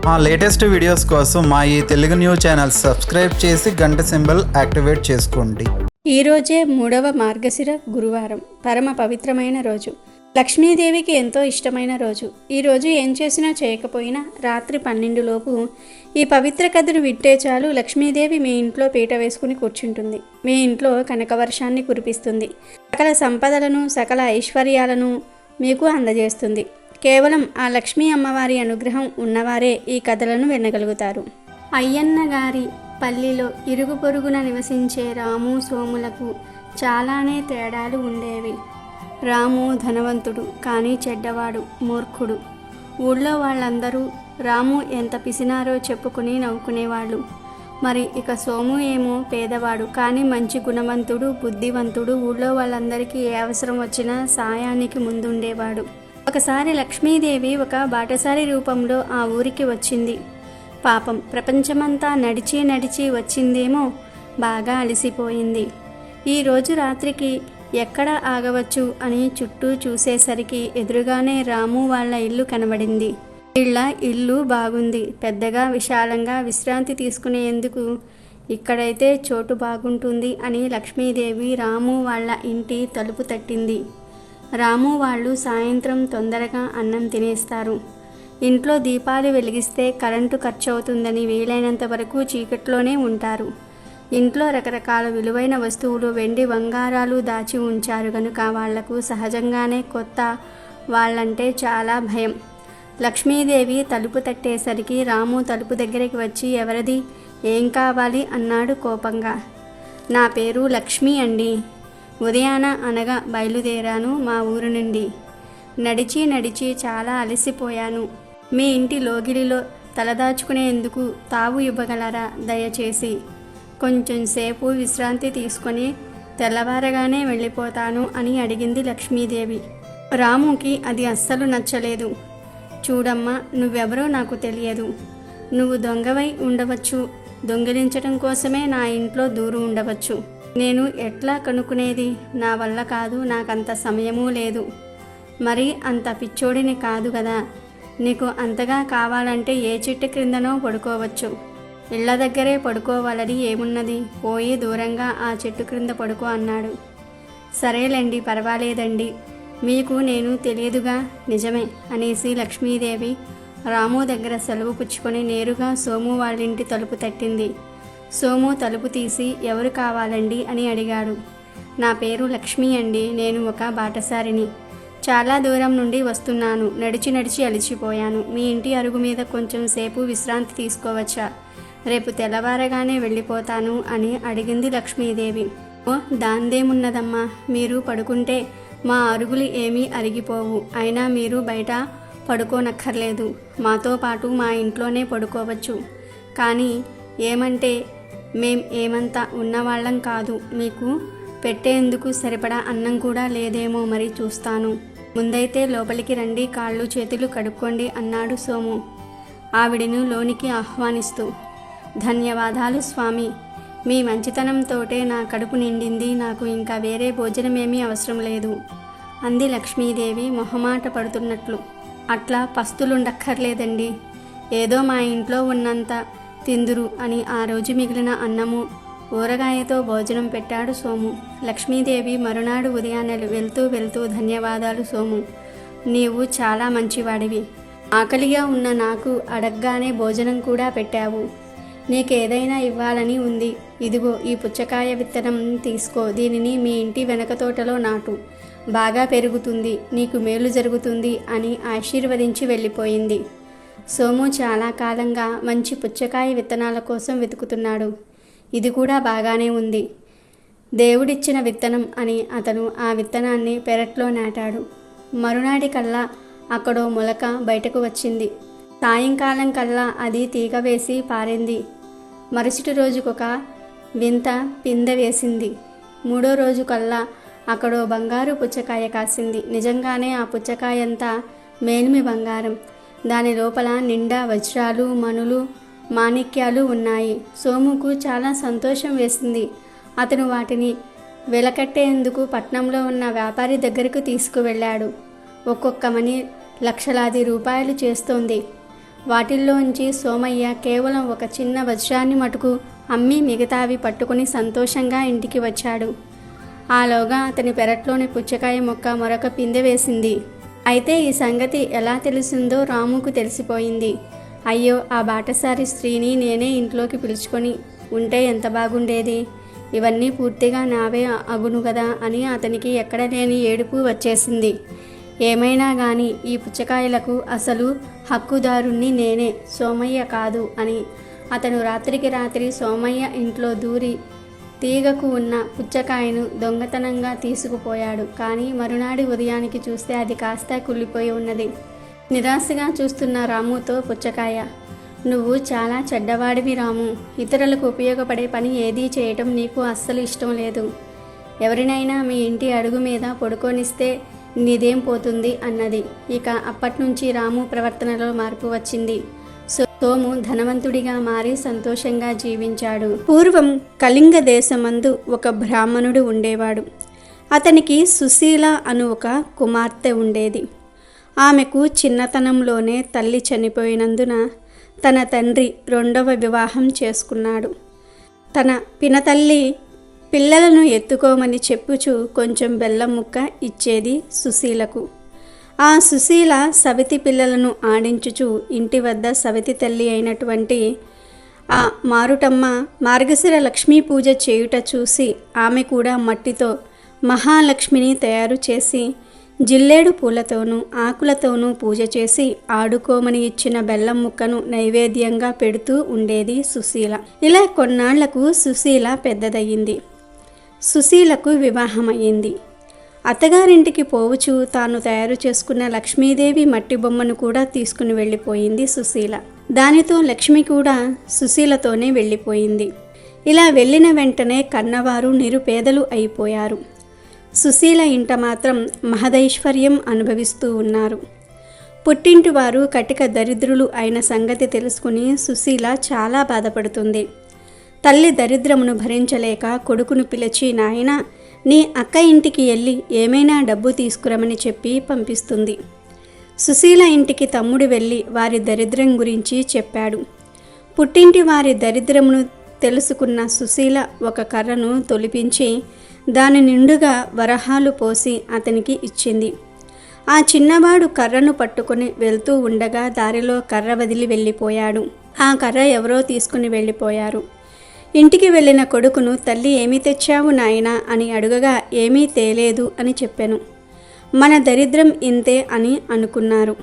మా latest videos కోసం మా ఈ తెలుగు న్యూస్ ఛానల్ సబ్స్క్రైబ్ చేసి గంట సింబల్ యాక్టివేట్ చేసుకోండి. ఈరోజే 3వ మార్గశిర గురువారం, పరమ పవిత్రమైన రోజు. లక్ష్మీదేవికి ఎంతో ఇష్టమైన రోజు. ఈరోజు ఏం చేసినా చేయకపోయినా రాత్రి 12 లోపు ఈ పవిత్ర కథను వింటే చాలు, లక్ష్మీదేవి మీ ఇంట్లో పీట వేసుకుని కూర్చుంటుంది. మీ ఇంట్లో కనకవర్షాన్ని కురిపిస్తుంది. సకల సంపదలను, సకల ఐశ్వర్యాలను మీకు అందజేస్తుంది. కేవలం ఆ లక్ష్మీ అమ్మవారి అనుగ్రహం ఉన్నవారే ఈ కథలను వినగలుగుతారు. అయ్యన్న గారి పల్లిలో ఇరుగు పొరుగున నివసించే రాము, సోములకు చాలానే తేడాలు ఉండేవి. రాము ధనవంతుడు, కానీ చెడ్డవాడు, మూర్ఖుడు. ఊళ్ళో వాళ్ళందరూ రాము ఎంత పిసినారో చెప్పుకుని నవ్వుకునేవాళ్ళు. మరి ఇక సోము ఏమో పేదవాడు, కానీ మంచి గుణవంతుడు, బుద్ధివంతుడు. ఊళ్ళో వాళ్ళందరికీ ఏ అవసరం వచ్చినా సాయానికి ముందుండేవాడు. ఒకసారి లక్ష్మీదేవి ఒక బాటసారి రూపంలో ఆ ఊరికి వచ్చింది. పాపం ప్రపంచమంతా నడిచి నడిచి వచ్చిందేమో, బాగా అలసిపోయింది. ఈరోజు రాత్రికి ఎక్కడ ఆగవచ్చు అని చుట్టూ చూసేసరికి ఎదురుగానే రాము వాళ్ళ ఇల్లు కనబడింది. వీళ్ళ ఇల్లు బాగుంది, పెద్దగా విశాలంగా విశ్రాంతి తీసుకునేందుకు ఇక్కడైతే చోటు బాగుంటుంది అని లక్ష్మీదేవి రాము వాళ్ళ ఇంటి తలుపు తట్టింది. రాము వాళ్ళు సాయంత్రం తొందరగా అన్నం తినేస్తారు. ఇంట్లో దీపాలు వెలిగిస్తే కరెంటు ఖర్చు అవుతుందని వీలైనంత వరకు చీకట్లోనే ఉంటారు. ఇంట్లో రకరకాల విలువైన వస్తువులు, వెండి బంగారాలు దాచి ఉంచారు కనుక వాళ్లకు సహజంగానే కొత్త వాళ్ళంటే చాలా భయం. లక్ష్మీదేవి తలుపు తట్టేసరికి రాము తలుపు దగ్గరికి వచ్చి, ఎవరిది, ఏం కావాలి అన్నాడు కోపంగా. నా పేరు లక్ష్మి అండి. ఉదయాన అనగా బయలుదేరాను మా ఊరు నుండి. నడిచి నడిచి చాలా అలసిపోయాను. మీ ఇంటి లోగిలిలో తలదాచుకునేందుకు తావు ఇవ్వగలరా దయచేసి? కొంచెం సేపు విశ్రాంతి తీసుకొని తెల్లవారగానే వెళ్ళిపోతాను అని అడిగింది లక్ష్మీదేవి. రాముకి అది అస్సలు నచ్చలేదు. చూడమ్మా, నువ్వెవరో నాకు తెలియదు. నువ్వు దొంగవై ఉండవచ్చు, దొంగిలించడం కోసమే నా ఇంట్లో దూరు ఉండవచ్చు. నేను ఎట్లా కనుక్కునేది? నా వల్ల కాదు, నాకంత సమయమూ లేదు. మరి అంత పిచ్చోడిని కాదు కదా. నీకు అంతగా కావాలంటే ఏ చెట్టు క్రిందనో పడుకోవచ్చు. ఇళ్ల దగ్గరే పడుకోవాలని ఏమున్నది? పోయి దూరంగా ఆ చెట్టు క్రింద పడుకో అన్నాడు. సరేలేండి, పర్వాలేదండి, మీకు నేను తెలియదుగా. నిజమే అనేసి లక్ష్మీదేవి రాము దగ్గర సెలవు పుచ్చుకొని నేరుగా సోము వాళ్ళింటి తలుపు తట్టింది. సోము తలుపు తీసి, ఎవరు కావాలండి అని అడిగాడు. నా పేరు లక్ష్మి అండి. నేను ఒక బాటసారిని. చాలా దూరం నుండి వస్తున్నాను. నడిచి నడిచి అలిచిపోయాను. మీ ఇంటి అరుగు మీద కొంచెం సేపు విశ్రాంతి తీసుకోవచ్చా? రేపు తెల్లవారగానే వెళ్ళిపోతాను అని అడిగింది లక్ష్మీదేవి. ఓ, దాందేమున్నదమ్మా, మీరు పడుకుంటే మా అరుగులు ఏమీ అరిగిపోవు. అయినా మీరు బయట పడుకోనక్కర్లేదు. మాతో పాటు మా ఇంట్లోనే పడుకోవచ్చు. కానీ ఏమంటే మేం ఏమంతా ఉన్నవాళ్ళం కాదు. మీకు పెట్టేందుకు సరిపడా అన్నం కూడా లేదేమో, మరి చూస్తాను. ముందైతే లోపలికి రండి, కాళ్ళు చేతులు కడుక్కోండి అన్నాడు సోము ఆవిడను లోనికి ఆహ్వానిస్తూ. ధన్యవాదాలు స్వామి, మీ మంచితనంతోటే నా కడుపు నిండింది. నాకు ఇంకా వేరే భోజనమేమీ అవసరం లేదు అంది లక్ష్మీదేవి మొహమాట పడుతున్నట్లు. అట్లా పస్తులుండక్కర్లేదండి, ఏదో మా ఇంట్లో ఉన్నంత తిందురు అని ఆ రోజు మిగిలిన అన్నము, ఊరగాయతో భోజనం పెట్టాడు సోము. లక్ష్మీదేవి మరునాడు ఉదయాన్నే వెళ్తూ వెళ్తూ, ధన్యవాదాలు సోము, నీవు చాలా మంచివాడివి. ఆకలిగా ఉన్న నాకు అడగ్గానే భోజనం కూడా పెట్టావు. నీకేదైనా ఇవ్వాలని ఉంది. ఇదిగో ఈ పుచ్చకాయ విత్తనం తీసుకో. దీనిని మీ ఇంటి వెనక తోటలో నాటు. బాగా పెరుగుతుంది, నీకు మేలు జరుగుతుంది అని ఆశీర్వదించి వెళ్ళిపోయింది. సోము చాలా కాలంగా మంచి పుచ్చకాయ విత్తనాల కోసం వెతుకుతున్నాడు. ఇది కూడా బాగానే ఉంది. దేవుడిచ్చిన విత్తనం అని అతను ఆ విత్తనాన్ని పెరట్లో నాటాడు. మరునాటి కల్లా అక్కడో మొలక బయటకు వచ్చింది. సాయంకాలం కల్లా అది తీగ వేసి పారింది. మరుసటి రోజుకొక వింత పిందె వేసింది. 3వ రోజు కల్లా అక్కడో బంగారు పుచ్చకాయ కాసింది. నిజంగానే ఆ పుచ్చకాయంతా మేలిమి బంగారం. దాని లోపల నిండా వజ్రాలు, మణులు, మాణిక్యాలు ఉన్నాయి. సోముకు చాలా సంతోషం వేసింది. అతను వాటిని వెలకట్టేందుకు పట్నంలో ఉన్న వ్యాపారి దగ్గరకు తీసుకువెళ్ళాడు. ఒక్కొక్క మణి లక్షలాది రూపాయలు చేస్తోంది. వాటిల్లోంచి సోమయ్య కేవలం ఒక చిన్న వజ్రాన్ని మటుకు అమ్మి మిగతావి పట్టుకుని సంతోషంగా ఇంటికి వచ్చాడు. ఆలోగా అతని పెరట్లోని పుచ్చకాయ మొక్క మరొక పిందె వేసింది. అయితే ఈ సంగతి ఎలా తెలిసిందో రాముకు తెలిసిపోయింది. అయ్యో, ఆ బాటసారి స్త్రీని నేనే ఇంట్లోకి పిలుచుకొని ఉంటే ఎంత బాగుండేది, ఇవన్నీ పూర్తిగా నావే అగును కదా అని అతనికి ఎక్కడ లేని ఏడుపు వచ్చేసింది. ఏమైనా కానీ ఈ పుచ్చకాయలకు అసలు హక్కుదారుణ్ణి నేనే, సోమయ్య కాదు అని అతను రాత్రికి రాత్రి సోమయ్య ఇంట్లో దూరి తీగకు ఉన్న పుచ్చకాయను దొంగతనంగా తీసుకుపోయాడు. కానీ మరునాడు ఉదయానికి చూస్తే అది కాస్త కుళ్ళిపోయి ఉన్నది. నిరాశగా చూస్తున్న రాముతో పుచ్చకాయ, నువ్వు చాలా చెడ్డవాడివి రాము, ఇతరులకు ఉపయోగపడే పని ఏదీ చేయటం నీకు అస్సలు ఇష్టం లేదు. ఎవరినైనా మీ ఇంటి అడుగు మీద పడుకోనిస్తే నీదేం పోతుంది అన్నది. ఇక అప్పట్నుంచి రాము ప్రవర్తనలో మార్పు వచ్చింది. సోము ధనవంతుడిగా మారి సంతోషంగా జీవించాడు. పూర్వం కళింగ దేశమందు ఒక బ్రాహ్మణుడు ఉండేవాడు. అతనికి సుశీల అను ఒక కుమార్తె ఉండేది. ఆమెకు చిన్నతనంలోనే తల్లి చనిపోయినందున తన తండ్రి రెండవ వివాహం చేసుకున్నాడు. తన పినతల్లి పిల్లలను ఎత్తుకోమని చెప్పుచూ కొంచెం బెల్లం ముక్క ఇచ్చేది సుశీలకు. ఆ సుశీల సవితి పిల్లలను ఆడించుచు ఇంటి వద్ద సవితి తల్లి అయినటువంటి ఆ మారుటమ్మ మార్గశిర లక్ష్మీ పూజ చేయుట చూసి ఆమె కూడా మట్టితో మహాలక్ష్మిని తయారు చేసి జిల్లేడు పూలతోనూ ఆకులతోనూ పూజ చేసి ఆడుకోమని ఇచ్చిన బెల్లం ముక్కను నైవేద్యంగా పెడుతూ ఉండేది సుశీల. ఇలా కొన్నాళ్లకు సుశీల పెద్దదయ్యింది. సుశీలకు వివాహమయ్యింది. అత్తగారింటికి పోవుచు తాను తయారు చేసుకున్న లక్ష్మీదేవి మట్టి బొమ్మను కూడా తీసుకుని వెళ్ళిపోయింది సుశీల. దానితో లక్ష్మి కూడా సుశీలతోనే వెళ్ళిపోయింది. ఇలా వెళ్ళిన వెంటనే కన్నవారు నిరుపేదలు అయిపోయారు. సుశీల ఇంట మాత్రం మహదైశ్వర్యం అనుభవిస్తూ ఉన్నారు. పుట్టింటి వారు కటిక దరిద్రులు అయిన సంగతి తెలుసుకుని సుశీల చాలా బాధపడుతుంది. తల్లి దరిద్రమును భరించలేక కొడుకును పిలిచి, నాయనా, నీ అక్క ఇంటికి వెళ్ళి ఏమైనా డబ్బు తీసుకురమని చెప్పి పంపిస్తుంది. సుశీల ఇంటికి తమ్ముడు వెళ్ళి వారి దరిద్రం గురించి చెప్పాడు. పుట్టింటి వారి దరిద్రమును తెలుసుకున్న సుశీల ఒక కర్రను తొలిపించి దాని నిండుగా వరహాలు పోసి అతనికి ఇచ్చింది. ఆ చిన్నవాడు కర్రను పట్టుకొని వెళ్తూ ఉండగా దారిలో కర్ర వదిలి వెళ్ళిపోయాడు. ఆ కర్ర ఎవరో తీసుకుని వెళ్ళిపోయారు. ఇంటికి వెళ్ళిన కొడుకును తల్లి, ఏమీ తెచ్చావు నాయనా అని అడుగగా ఏమీ తేలేదు అని చెప్పాను. మన దరిద్రం ఇంతే అని అనుకున్నారు.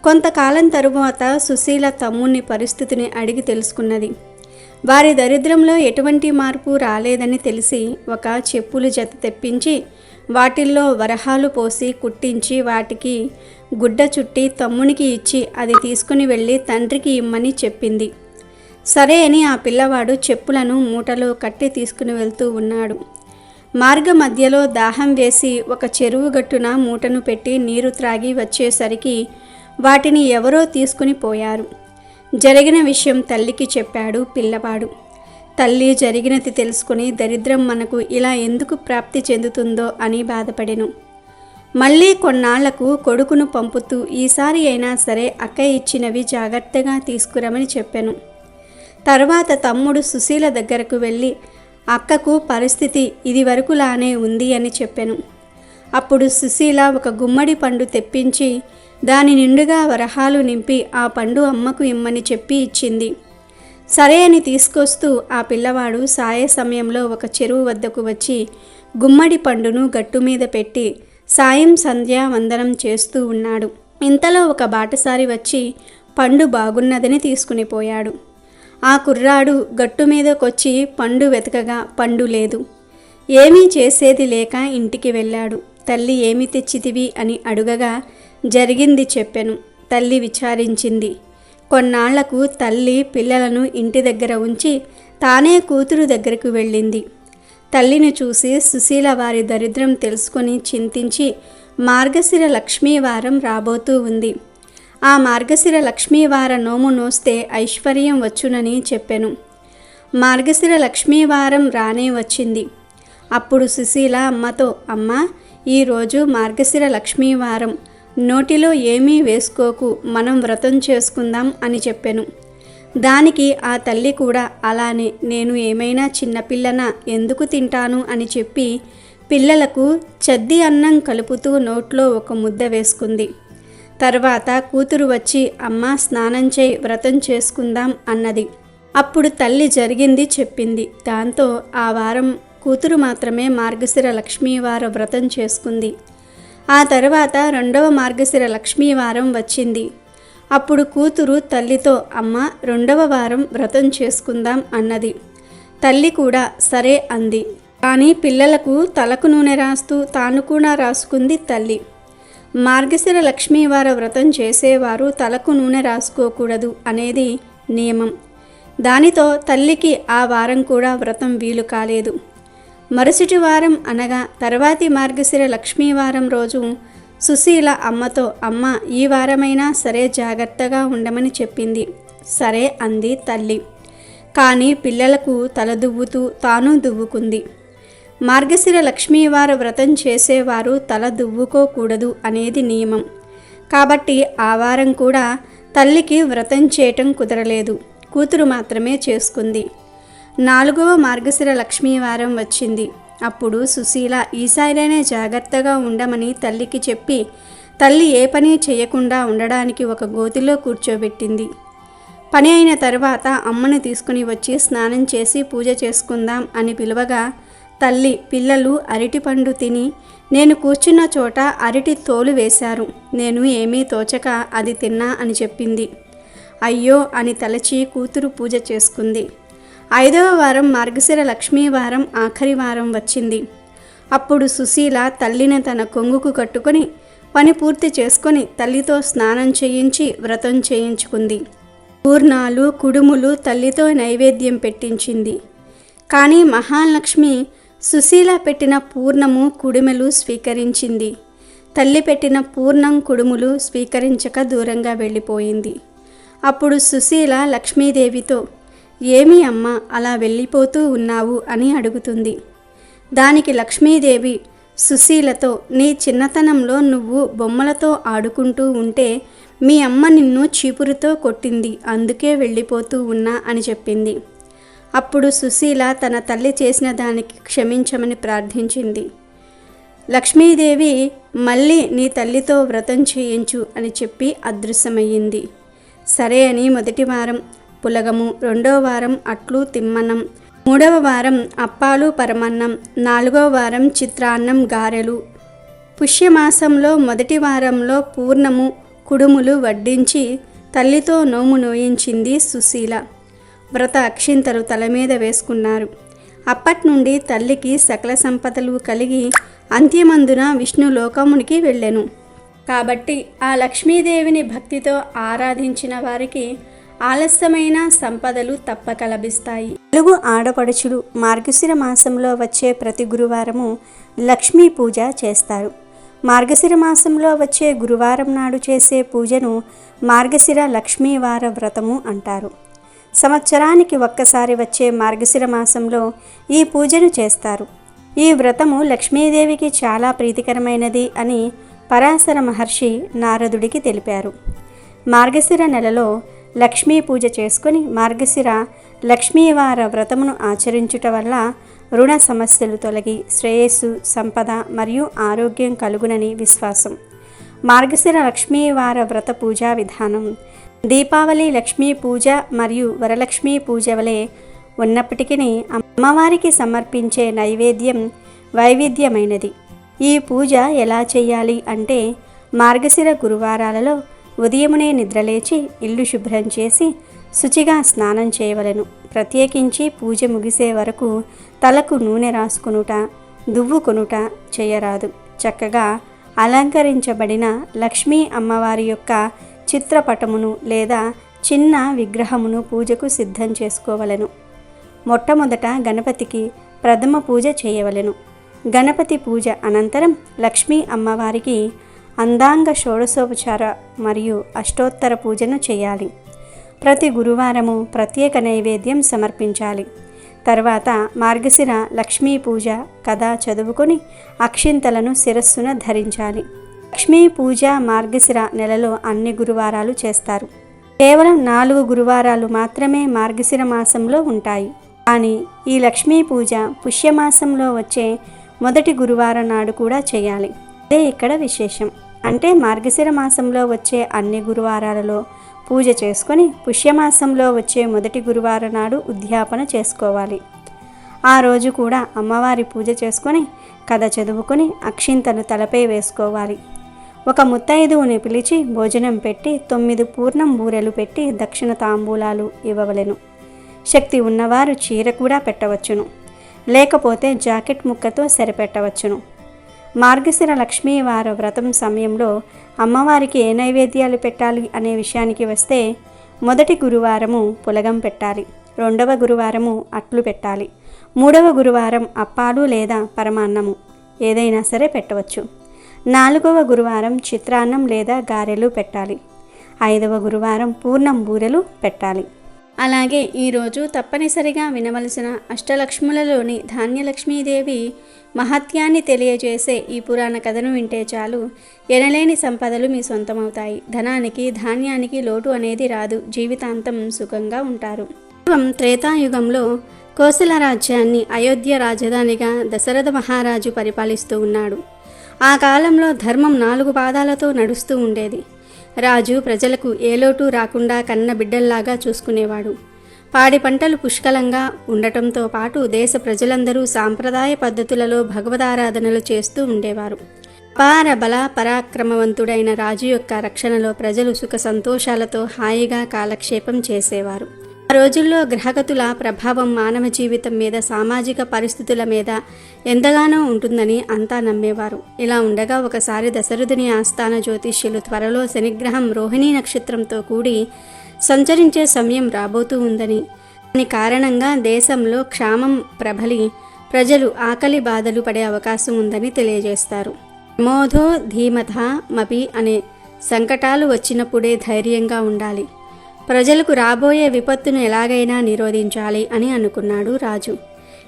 కొంతకాలం తరువాత సుశీల తమ్ముని పరిస్థితిని అడిగి తెలుసుకున్నది. వారి దరిద్రంలో ఎటువంటి మార్పు రాలేదని తెలిసి ఒక చెప్పుల జత తెప్పించి వాటిల్లో వరహాలు పోసి కుట్టించి వాటికి గుడ్డ చుట్టి తమ్మునికి ఇచ్చి అది తీసుకుని వెళ్ళి తండ్రికి ఇమ్మని చెప్పింది. సరే అని ఆ పిల్లవాడు చెప్పులను మూటలో కట్టి తీసుకుని వెళ్తూ ఉన్నాడు. మార్గ మధ్యలో దాహం వేసి ఒక చెరువు గట్టున మూటను పెట్టి నీరు త్రాగి వచ్చేసరికి వాటిని ఎవరో తీసుకుని పోయారు. జరిగిన విషయం తల్లికి చెప్పాడు పిల్లవాడు. తల్లి జరిగినది తెలుసుకుని దరిద్రం మనకు ఇలా ఎందుకు ప్రాప్తి చెందుతుందో అని బాధపడెను. మళ్ళీ కొన్నాళ్లకు కొడుకును పంపుతూ ఈసారి అయినా సరే అక్క ఇచ్చినవి జాగ్రత్తగా తీసుకురమని చెప్పాను. తర్వాత తమ్ముడు సుశీల దగ్గరకు వెళ్ళి అక్కకు పరిస్థితి ఇది వరకులానే ఉంది అని చెప్పాను. అప్పుడు సుశీల ఒక గుమ్మడి పండు తెప్పించి దాని నిండుగా వరహాలు నింపి ఆ పండు అమ్మకు ఇమ్మని చెప్పి ఇచ్చింది. సరే అని తీసుకొస్తూ ఆ పిల్లవాడు సాయ సమయంలో ఒక చెరువు వద్దకు వచ్చి గుమ్మడి పండును గట్టు మీద పెట్టి సాయం సంధ్యా వందనం చేస్తూ ఉన్నాడు. ఇంతలో ఒక బాటసారి వచ్చి పండు బాగున్నదని తీసుకుని పోయాడు. ఆ కుర్రాడు గట్టు మీదకొచ్చి పండు వెతకగా పండు లేదు. ఏమీ చేసేది లేక ఇంటికి వెళ్ళాడు. తల్లి, ఏమి తెచ్చితివి అని అడుగగా జరిగింది చెప్పెను. తల్లి విచారించింది. కొన్నాళ్లకు తల్లి పిల్లలను ఇంటి దగ్గర ఉంచి తానే కూతురు దగ్గరకు వెళ్ళింది. తల్లిని చూసి సుశీల వారి దరిద్రం తెలుసుకొని చింతించి మార్గశిర లక్ష్మీవారం రాబోతూ ఉంది. ఆ మార్గశిర లక్ష్మీవార నోము నోస్తే ఐశ్వర్యం వచ్చునని చెప్పెను. మార్గశిర లక్ష్మీవారం రానే వచ్చింది. అప్పుడు సుశీల అమ్మతో, అమ్మ, ఈరోజు మార్గశిర లక్ష్మీవారం, నోటిలో ఏమీ వేసుకోకు, మనం వ్రతం చేసుకుందాం అని చెప్పాను. దానికి ఆ తల్లి కూడా అలానే, నేను ఏమైనా చిన్నపిల్లనా, ఎందుకు తింటాను అని చెప్పి పిల్లలకు చద్ది అన్నం కలుపుతూ నోట్లో ఒక ముద్ద వేసుకుంది. తర్వాత కూతురు వచ్చి అమ్మ స్నానం చేయి, వ్రతం చేసుకుందాం అన్నది. అప్పుడు తల్లి జరిగింది చెప్పింది. దాంతో ఆ వారం కూతురు మాత్రమే మార్గశిర లక్ష్మీవార వ్రతం చేసుకుంది. ఆ తర్వాత 2వ మార్గశిర లక్ష్మీవారం వచ్చింది. అప్పుడు కూతురు తల్లితో అమ్మ 2వ వారం వ్రతం చేసుకుందాం అన్నది. తల్లి కూడా సరే అంది. కానీ పిల్లలకు తలకు నూనె రాస్తూ తాను కూడా రాసుకుంది తల్లి. మార్గశిర లక్ష్మీవార వ్రతం చేసేవారు తలకు నూనె రాసుకోకూడదు అనేది నియమం. దానితో తల్లికి ఆ వారం కూడా వ్రతం వీలు కాలేదు. మరుసటి వారం అనగా తర్వాతి మార్గశిర లక్ష్మీవారం రోజు సుశీల అమ్మతో అమ్మ ఈ వారమైనా సరే జాగ్రత్తగా ఉండమని చెప్పింది. సరే అంది తల్లి. కానీ పిల్లలకు తల దువ్వుతూ తాను దువ్వుకుంది. మార్గశిర లక్ష్మీవార వ్రతం చేసేవారు తల దువ్వుకోకూడదు అనేది నియమం. కాబట్టి ఆ వారం కూడా తల్లికి వ్రతం చేయటం కుదరలేదు. కూతురు మాత్రమే చేసుకుంది. 4వ మార్గశిర లక్ష్మీవారం వచ్చింది. అప్పుడు సుశీల ఈసారైనా జాగ్రత్తగా ఉండమని తల్లికి చెప్పి తల్లి ఏ పని చేయకుండా ఉండడానికి ఒక గోతిలో కూర్చోబెట్టింది. పని అయిన తర్వాత అమ్మను తీసుకుని వచ్చి స్నానం చేసి పూజ చేసుకుందాం అని పిలువగా తల్లి పిల్లలు అరటి పండు తిని నేను కూర్చున్న చోట అరటి తోలు వేశారు. నేను ఏమీ తోచక అది తిన్నా అని చెప్పింది. అయ్యో అని తలచి కూతురు పూజ చేసుకుంది. 5వ వారం మార్గశిర లక్ష్మీవారం ఆఖరి వారం వచ్చింది. అప్పుడు సుశీల తల్లిని తన కొంగుకు కట్టుకొని పని పూర్తి చేసుకొని తల్లితో స్నానం చేయించి వ్రతం చేయించుకుంది. పూర్ణాలు కుడుములు తల్లితో నైవేద్యం పెట్టించింది. కానీ మహాలక్ష్మి సుశీల పెట్టిన పూర్ణము కుడుములు స్వీకరించింది. తల్లి పెట్టిన పూర్ణం కుడుములు స్వీకరించక దూరంగా వెళ్ళిపోయింది. అప్పుడు సుశీల లక్ష్మీదేవితో ఏమి అమ్మ అలా వెళ్ళిపోతూ ఉన్నావు అని అడుగుతుంది. దానికి లక్ష్మీదేవి సుశీలతో నీ చిన్నతనంలో నువ్వు బొమ్మలతో ఆడుకుంటూ ఉంటే మీ అమ్మ నిన్ను చీపురుతో కొట్టింది, అందుకే వెళ్ళిపోతూ ఉన్నా అని చెప్పింది. అప్పుడు సుశీల తన తల్లి చేసిన దానికి క్షమించమని ప్రార్థించింది. లక్ష్మీదేవి మళ్ళీ నీ తల్లితో వ్రతం చేయించు అని చెప్పి అదృశ్యమయ్యింది. సరే అని మొదటి వారం పులగము, 2వ వారం అట్లు తిమ్మన్నం, 3వ వారం అప్పాలు పరమన్నం, 4వ వారం చిత్రాన్నం గారెలు. పుష్యమాసంలో మొదటి వారంలో పూర్ణము కుడుములు వడ్డించి తల్లితో నోము నోయించింది సుశీల. వ్రత అక్షింతలు తల మీద వేసుకున్నారు. అప్పటి నుండి తల్లికి సకల సంపదలు కలిగి అంత్యమందున విష్ణు లోకమునికి వెళ్ళెను. కాబట్టి ఆ లక్ష్మీదేవిని భక్తితో ఆరాధించిన వారికి ఆలస్యమైన సంపదలు తప్పక లభిస్తాయి. తెలుగు ఆడపడుచులు మార్గశిర మాసంలో వచ్చే ప్రతి గురువారము లక్ష్మీ పూజ చేస్తారు. మార్గశిర మాసంలో వచ్చే గురువారం నాడు చేసే పూజను మార్గశిర లక్ష్మీవార వ్రతము అంటారు. సంవత్సరానికి ఒక్కసారి వచ్చే మార్గశిర మాసంలో ఈ పూజను చేస్తారు. ఈ వ్రతము లక్ష్మీదేవికి చాలా ప్రీతికరమైనది అని పరాశర మహర్షి నారదుడికి తెలిపారు. మార్గశిర నెలలో లక్ష్మీ పూజ చేసుకొని మార్గశిర లక్ష్మీవార వ్రతమును ఆచరించుట వల్ల రుణ సమస్యలు తొలగి శ్రేయస్సు, సంపద మరియు ఆరోగ్యం కలుగునని విశ్వాసం. మార్గశిర లక్ష్మీవార వ్రత పూజా విధానం దీపావళి లక్ష్మీ పూజ మరియు వరలక్ష్మీ పూజ వలె ఉన్నప్పటికీ అమ్మవారికి సమర్పించే నైవేద్యం వైవిధ్యమైనది. ఈ పూజ ఎలా చేయాలి అంటే మార్గశిర గురువారాలలో ఉదయమునే నిద్రలేచి ఇల్లు శుభ్రం చేసి శుచిగా స్నానం చేయవలెను. ప్రత్యేకించి పూజ ముగిసే వరకు తలకు నూనె రాసుకొనుట, దువ్వుకొనుట చేయరాదు. చక్కగా అలంకరించబడిన లక్ష్మీ అమ్మవారి యొక్క చిత్రపటమును లేదా చిన్న విగ్రహమును పూజకు సిద్ధం చేసుకోవలెను. మొట్టమొదట గణపతికి ప్రథమ పూజ చేయవలెను. గణపతి పూజ అనంతరం లక్ష్మీ అమ్మవారికి అందాంగ షోడశోపచార మరియు అష్టోత్తర పూజను చేయాలి. ప్రతి గురువారము ప్రత్యేక నైవేద్యం సమర్పించాలి. తర్వాత మార్గశిర లక్ష్మీ పూజ కథ చదువుకొని అక్షింతలను శిరస్సున ధరించాలి. లక్ష్మీ పూజ మార్గశిర నెలలో అన్ని గురువారాలు చేస్తారు. కేవలం 4 గురువారాలు మాత్రమే మార్గశిర మాసంలో ఉంటాయి. కానీ ఈ లక్ష్మీ పూజ పుష్యమాసంలో వచ్చే మొదటి గురువారం నాడు కూడా చేయాలి. అదే ఇక్కడ విశేషం. అంటే మార్గశిర మాసంలో వచ్చే అన్ని గురువారాలలో పూజ చేసుకొని పుష్యమాసంలో వచ్చే మొదటి గురువారం నాడు ఉద్యాపన చేసుకోవాలి. ఆ రోజు కూడా అమ్మవారి పూజ చేసుకొని కథ చదువుకొని అక్షింతలు తలపై వేసుకోవాలి. ఒక ముత్తైదువుని పిలిచి భోజనం పెట్టి 9 పూర్ణం బూరెలు పెట్టి దక్షిణ తాంబూలాలు ఇవ్వవలెను. శక్తి ఉన్నవారు చీర కూడా పెట్టవచ్చును, లేకపోతే జాకెట్ ముక్కతో సరిపెట్టవచ్చును. మార్గశిర లక్ష్మీవార వ్రతం సమయంలో అమ్మవారికి ఏ నైవేద్యాలు పెట్టాలి అనే విషయానికి వస్తే, మొదటి గురువారము పులగం పెట్టాలి, 2వ గురువారము అట్లు పెట్టాలి, 3వ గురువారం అప్పాలు లేదా పరమాన్నము ఏదైనా సరే పెట్టవచ్చు, 4వ గురువారం చిత్రాన్నం లేదా గారెలు పెట్టాలి, 5వ గురువారం పూర్ణం బూరెలు పెట్టాలి. అలాగే ఈరోజు తప్పనిసరిగా వినవలసిన అష్టలక్ష్ములలోని ధాన్యలక్ష్మీదేవి మహత్యాన్ని తెలియజేసే ఈ పురాణ కథను వింటే చాలు, ఎనలేని సంపదలు మీ సొంతమవుతాయి. ధనానికి ధాన్యానికి లోటు అనేది రాదు. జీవితాంతం సుఖంగా ఉంటారు. పూర్వం త్రేతాయుగంలో కోసల రాజ్యాన్ని అయోధ్య రాజధానిగా దశరథ మహారాజు పరిపాలిస్తూ ఉన్నాడు. ఆ కాలంలో ధర్మం 4 పాదాలతో నడుస్తూ ఉండేది. రాజు ప్రజలకు ఏ లోటు రాకుండా కన్న బిడ్డల్లాగా చూసుకునేవాడు. పాడి పంటలు పుష్కలంగా ఉండటంతో పాటు దేశ ప్రజలందరూ సాంప్రదాయ పద్ధతులలో భగవదారాధనలు చేస్తూ ఉండేవారు. అపార బల పరాక్రమవంతుడైన రాజు యొక్క రక్షణలో ప్రజలు సుఖ సంతోషాలతో హాయిగా కాలక్షేపం చేసేవారు. ఆ రోజుల్లో గ్రహగతుల ప్రభావం మానవ జీవితం మీద, సామాజిక పరిస్థితుల మీద ఎంతగానో ఉంటుందని అంతా నమ్మేవారు. ఇలా ఉండగా ఒకసారి దశరథుని ఆస్థాన జ్యోతిష్యులు త్వరలో శనిగ్రహం రోహిణీ నక్షత్రంతో కూడి సంచరించే సమయం రాబోతూ ఉందని, దాని కారణంగా దేశంలో క్షామం ప్రబలి ప్రజలు ఆకలి బాధలు పడే అవకాశం ఉందని తెలియజేస్తారు. ప్రమోదో ధీమత మపి అనే సంకటాలు వచ్చినప్పుడే ధైర్యంగా ఉండాలి. ప్రజలకు రాబోయే విపత్తును ఎలాగైనా నిరోధించాలి అని అనుకున్నాడు రాజు.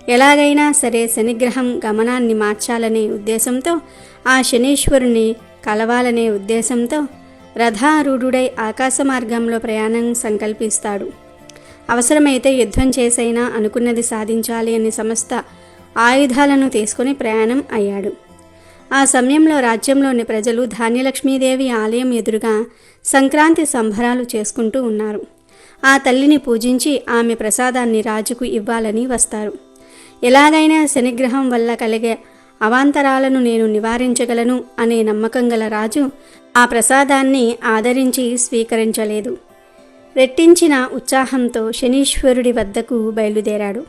ఎలాగైనా సరే శనిగ్రహం గమనాన్ని మార్చాలనే ఉద్దేశంతో, ఆ శనీశ్వరుని కలవాలనే ఉద్దేశంతో రథారూఢుడై ఆకాశ మార్గంలో ప్రయాణం సంకల్పిస్తాడు. అవసరమైతే యుద్ధం చేసైనా అనుకున్నది సాధించాలి అని సమస్త ఆయుధాలను తీసుకుని ప్రయాణం అయ్యాడు. ఆ సమయంలో రాజ్యంలోని ప్రజలు ధాన్యలక్ష్మీదేవి ఆలయం ఎదురుగా సంక్రాంతి సంబరాలు చేసుకుంటూ ఉన్నారు. ఆ తల్లిని పూజించి ఆమె ప్రసాదాన్ని రాజుకు ఇవ్వాలని వస్తారు. ఎలాగైనా శనిగ్రహం వల్ల కలిగే అవాంతరాలను నేను నివారించగలను అనే నమ్మకం గల రాజు ఆ ప్రసాదాన్ని ఆదరించి స్వీకరించలేదు. రెట్టించిన ఉత్సాహంతో శనీశ్వరుడి వద్దకు బయలుదేరాడు.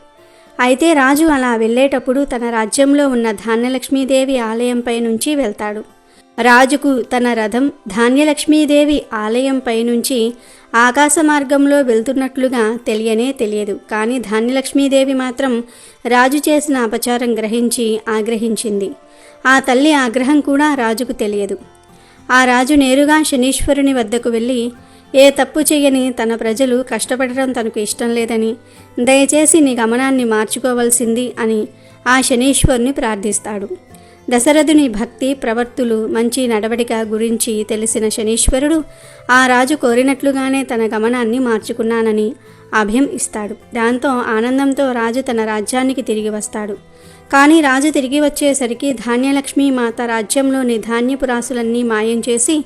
అయితే రాజు అలా వెళ్ళేటప్పుడు తన రాజ్యంలో ఉన్న ధాన్యలక్ష్మీదేవి ఆలయంపై నుంచి వెళ్తాడు. రాజుకు తన రథం ధాన్యలక్ష్మీదేవి ఆలయంపై నుంచి ఆకాశ మార్గంలో వెళ్తున్నట్లుగా తెలియదు. కానీ ధాన్యలక్ష్మీదేవి మాత్రం రాజు చేసిన అపచారం గ్రహించి ఆగ్రహించింది. ఆ తల్లి ఆగ్రహం కూడా రాజుకు తెలియదు. ఆ రాజు నేరుగా శనీశ్వరుని వద్దకు వెళ్ళి, ఏ తప్పు చేయని తన ప్రజలు కష్టపడటం తనకు ఇష్టం లేదని, దయచేసి నీ గమనాన్ని మార్చుకోవలసింది అని ఆ శనీశ్వరుని ప్రార్థిస్తాడు. దశరథుని భక్తి ప్రవర్తులు, మంచి నడవడిక గురించి తెలిసిన శనీశ్వరుడు ఆ రాజు కోరినట్లుగానే తన గమనాన్ని మార్చుకున్నానని అభయం ఇస్తాడు. దాంతో ఆనందంతో రాజు తన రాజ్యానికి తిరిగి వస్తాడు. కానీ రాజు తిరిగి వచ్చేసరికి ధాన్యలక్ష్మీ మాత రాజ్యంలోని ధాన్యపు రాసులన్నీ మాయం చేసి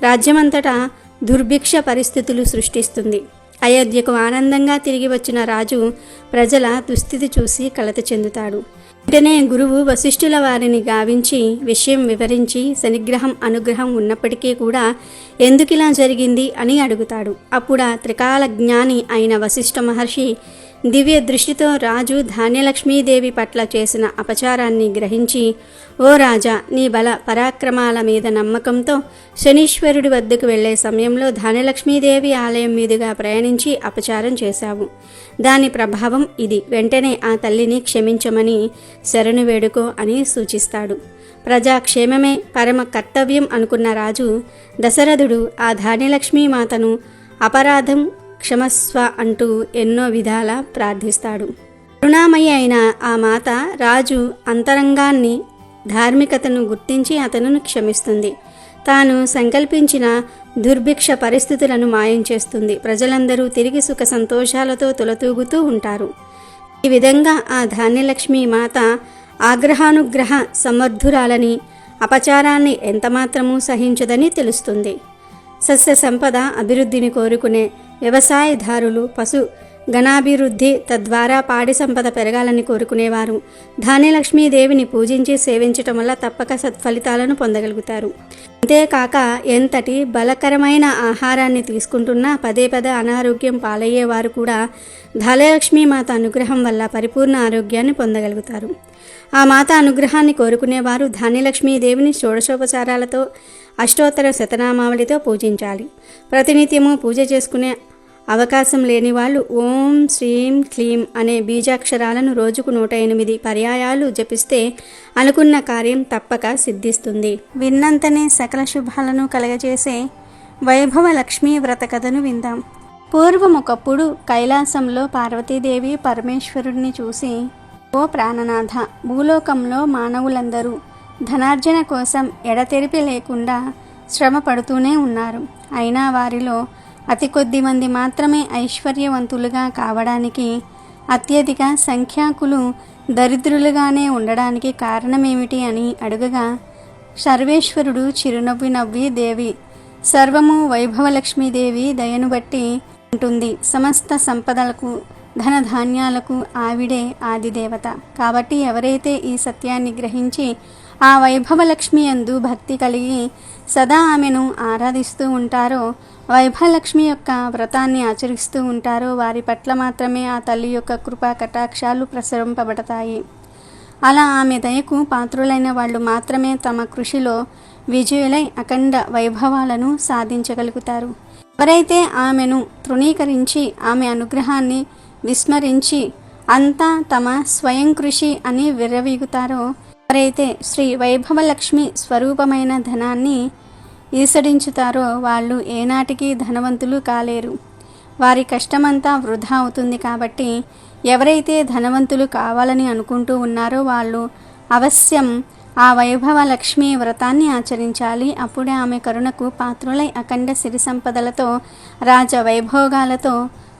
రాజ్యమంతటా దుర్భిక్ష పరిస్థితులు సృష్టిస్తుంది. అయోధ్యకు ఆనందంగా తిరిగి వచ్చిన రాజు ప్రజల దుస్థితి చూసి కలత చెందుతాడు. వెంటనే గురువు వశిష్ఠుల వారిని గావించి విషయం వివరించి శనిగ్రహం అనుగ్రహం ఉన్నప్పటికీ కూడా ఎందుకిలా జరిగింది అని అడుగుతాడు. అప్పుడు త్రికాల జ్ఞాని అయిన వశిష్ఠ మహర్షి దివ్య దృష్టితో రాజు ధాన్యలక్ష్మీదేవి పట్ల చేసిన అపచారాన్ని గ్రహించి, ఓ రాజా, నీ బల పరాక్రమాల మీద నమ్మకంతో శనీశ్వరుడి వద్దకు వెళ్లే సమయంలో ధాన్యలక్ష్మీదేవి ఆలయం మీదుగా ప్రయాణించి అపచారం చేశావు. దాని ప్రభావం ఇది. వెంటనే ఆ తల్లిని క్షమించమని శరణు వేడుకో అని సూచిస్తాడు. ప్రజాక్షేమమే పరమ కర్తవ్యం అనుకున్న రాజు దశరథుడు ఆ ధాన్యలక్ష్మీ మాతను అపరాధం క్షమస్వ అంటూ ఎన్నో విధాల ప్రార్థిస్తాడు. కరుణామయి అయిన ఆ మాత రాజు అంతరంగాన్ని, ధార్మికతను గుర్తించి అతనును క్షమిస్తుంది. తాను సంకల్పించిన దుర్భిక్ష పరిస్థితులను మాయం చేస్తుంది. ప్రజలందరూ తిరిగి సుఖ సంతోషాలతో తులతూగుతూ ఉంటారు. ఈ విధంగా ఆ ధాన్యలక్ష్మి మాత ఆగ్రహానుగ్రహ సమర్థురాలని, అపచారాన్ని ఎంతమాత్రమూ సహించదని తెలుస్తుంది. సస్య సంపద అభివృద్ధిని కోరుకునే వ్యవసాయదారులు, పశు గణాభివృద్ధి, తద్వారా పాడి సంపద పెరగాలని కోరుకునేవారు ధాన్యలక్ష్మీదేవిని పూజించి సేవించటం వల్ల తప్పక సత్ఫలితాలను పొందగలుగుతారు. అంతేకాక ఎంతటి బలకరమైన ఆహారాన్ని తీసుకుంటున్నా పదే పదే అనారోగ్యం పాలయ్యేవారు కూడా ధాన్యలక్ష్మీ మాత అనుగ్రహం వల్ల పరిపూర్ణ ఆరోగ్యాన్ని పొందగలుగుతారు. ఆ మాత అనుగ్రహాన్ని కోరుకునేవారు ధాన్యలక్ష్మీదేవిని షోడశోపచారాలతో అష్టోత్తర శతనామావళితో పూజించాలి. ప్రతినిత్యము పూజ చేసుకునే అవకాశం లేని వాళ్ళు ఓం శ్రీం క్లీం అనే బీజాక్షరాలను రోజుకు 108 పర్యాయాలు జపిస్తే అనుకున్న కార్యం తప్పక సిద్ధిస్తుంది. విన్నంతనే సకల శుభాలను కలగజేసే వైభవ లక్ష్మీ వ్రత కథను విందాం. పూర్వం ఒకప్పుడు కైలాసంలో పార్వతీదేవి పరమేశ్వరుడిని చూసి, ఓ ప్రాణనాథ, భూలోకంలో మానవులందరూ ధనార్జన కోసం ఎడతెరిపి లేకుండా శ్రమ పడుతూనే ఉన్నారు. అయినా వారిలో అతి కొద్ది మంది మాత్రమే ఐశ్వర్యవంతులుగా కావడానికి, అత్యధిక సంఖ్యాకులు దరిద్రులుగానే ఉండడానికి కారణమేమిటి అని అడుగగా, సర్వేశ్వరుడు చిరునవ్వి నవ్వి, దేవి సర్వము వైభవలక్ష్మీదేవి దయను బట్టి ఉంటుంది. సమస్త సంపదలకు, ధనధాన్యాలకు ఆవిడే ఆదిదేవత. కాబట్టి ఎవరైతే ఈ సత్యాన్ని గ్రహించి ఆ వైభవలక్ష్మి యందు భక్తి కలిగి సదా ఆమెను ఆరాధిస్తూ ఉంటారో, వైభవలక్ష్మి యొక్క వ్రతాన్ని ఆచరిస్తూ ఉంటారో, వారి పట్ల మాత్రమే ఆ తల్లి యొక్క కృపా కటాక్షాలు ప్రసరింపబడతాయి. అలా ఆమె దయకు పాత్రులైన వాళ్ళు మాత్రమే తమ కృషిలో విజయులై అఖండ వైభవాలను సాధించగలుగుతారు. ఎవరైతే ఆమెను తృణీకరించి ఆమె అనుగ్రహాన్ని విస్మరించి అంతా తమ స్వయం కృషి అని విర్రవీగుతారో, ఎవరైతే శ్రీ వైభవలక్ష్మి స్వరూపమైన ధనాన్ని ఈసడించుతారో వాళ్ళు ఏనాటికి ధనవంతులు కాలేరు. వారి కష్టమంతా వృధా అవుతుంది. కాబట్టి ఎవరైతే ధనవంతులు కావాలని అనుకుంటూ ఉన్నారో వాళ్ళు అవశ్యం ఆ వైభవలక్ష్మి వ్రతాన్ని ఆచరించాలి. అప్పుడే ఆమె కరుణకు పాత్రులై అఖండ సిరి సంపదలతో, రాజ వైభోగాలతో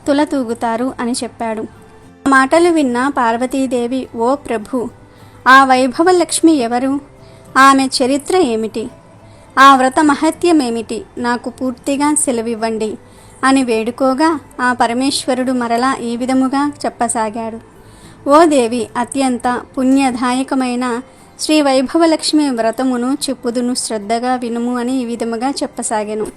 తులతూగుతారు అని చెప్పాడు. ఆ మాటలు విన్న పార్వతీదేవి, ఓ ప్రభు, ఆ వైభవలక్ష్మి ఎవరు? ఆమె చరిత్ర ఏమిటి? ఆ వ్రత మహత్యం ఏమిటి? నాకు పూర్తిగా సెలవివ్వండి అని వేడుకోగా ఆ పరమేశ్వరుడు మరలా ఈ విధముగా చెప్పసాగాడు. ఓ దేవి, అత్యంత పుణ్యదాయకమైన శ్రీ వైభవలక్ష్మి వ్రతమును చెప్పుదును, శ్రద్ధగా వినుము అని ఈ విధముగా చెప్పసాగాను.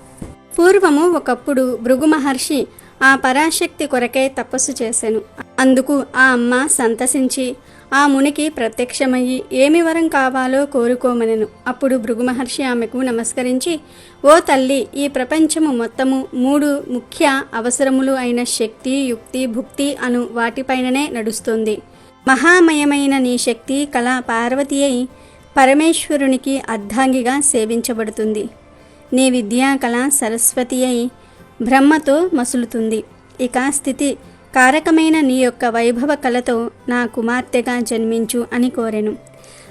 పూర్వము ఒకప్పుడు భృగు మహర్షి ఆ పరాశక్తి కొరకై తపస్సు చేసెను. అందుకు ఆ అమ్మ సంతసించి ఆ మునికి ప్రత్యక్షమయ్యి ఏమి వరం కావాలో కోరుకోమనెను. అప్పుడు భృగు మహర్షి ఆమెకు నమస్కరించి, ఓ తల్లి, ఈ ప్రపంచము మొత్తము 3 ముఖ్య అవసరములు అయిన శక్తి, యుక్తి, భుక్తి అను వాటిపైననే నడుస్తుంది. మహామయమైన నీ శక్తి కళ పార్వతి అయి పరమేశ్వరునికి అర్ధాంగిగా సేవించబడుతుంది. నీ విద్యా కళ సరస్వతి అయి బ్రహ్మతో మసులుతుంది. ఇక స్థితి కారకమైన నీ యొక్క వైభవ కళతో నా కుమార్తెగా జన్మించు అని కోరెను.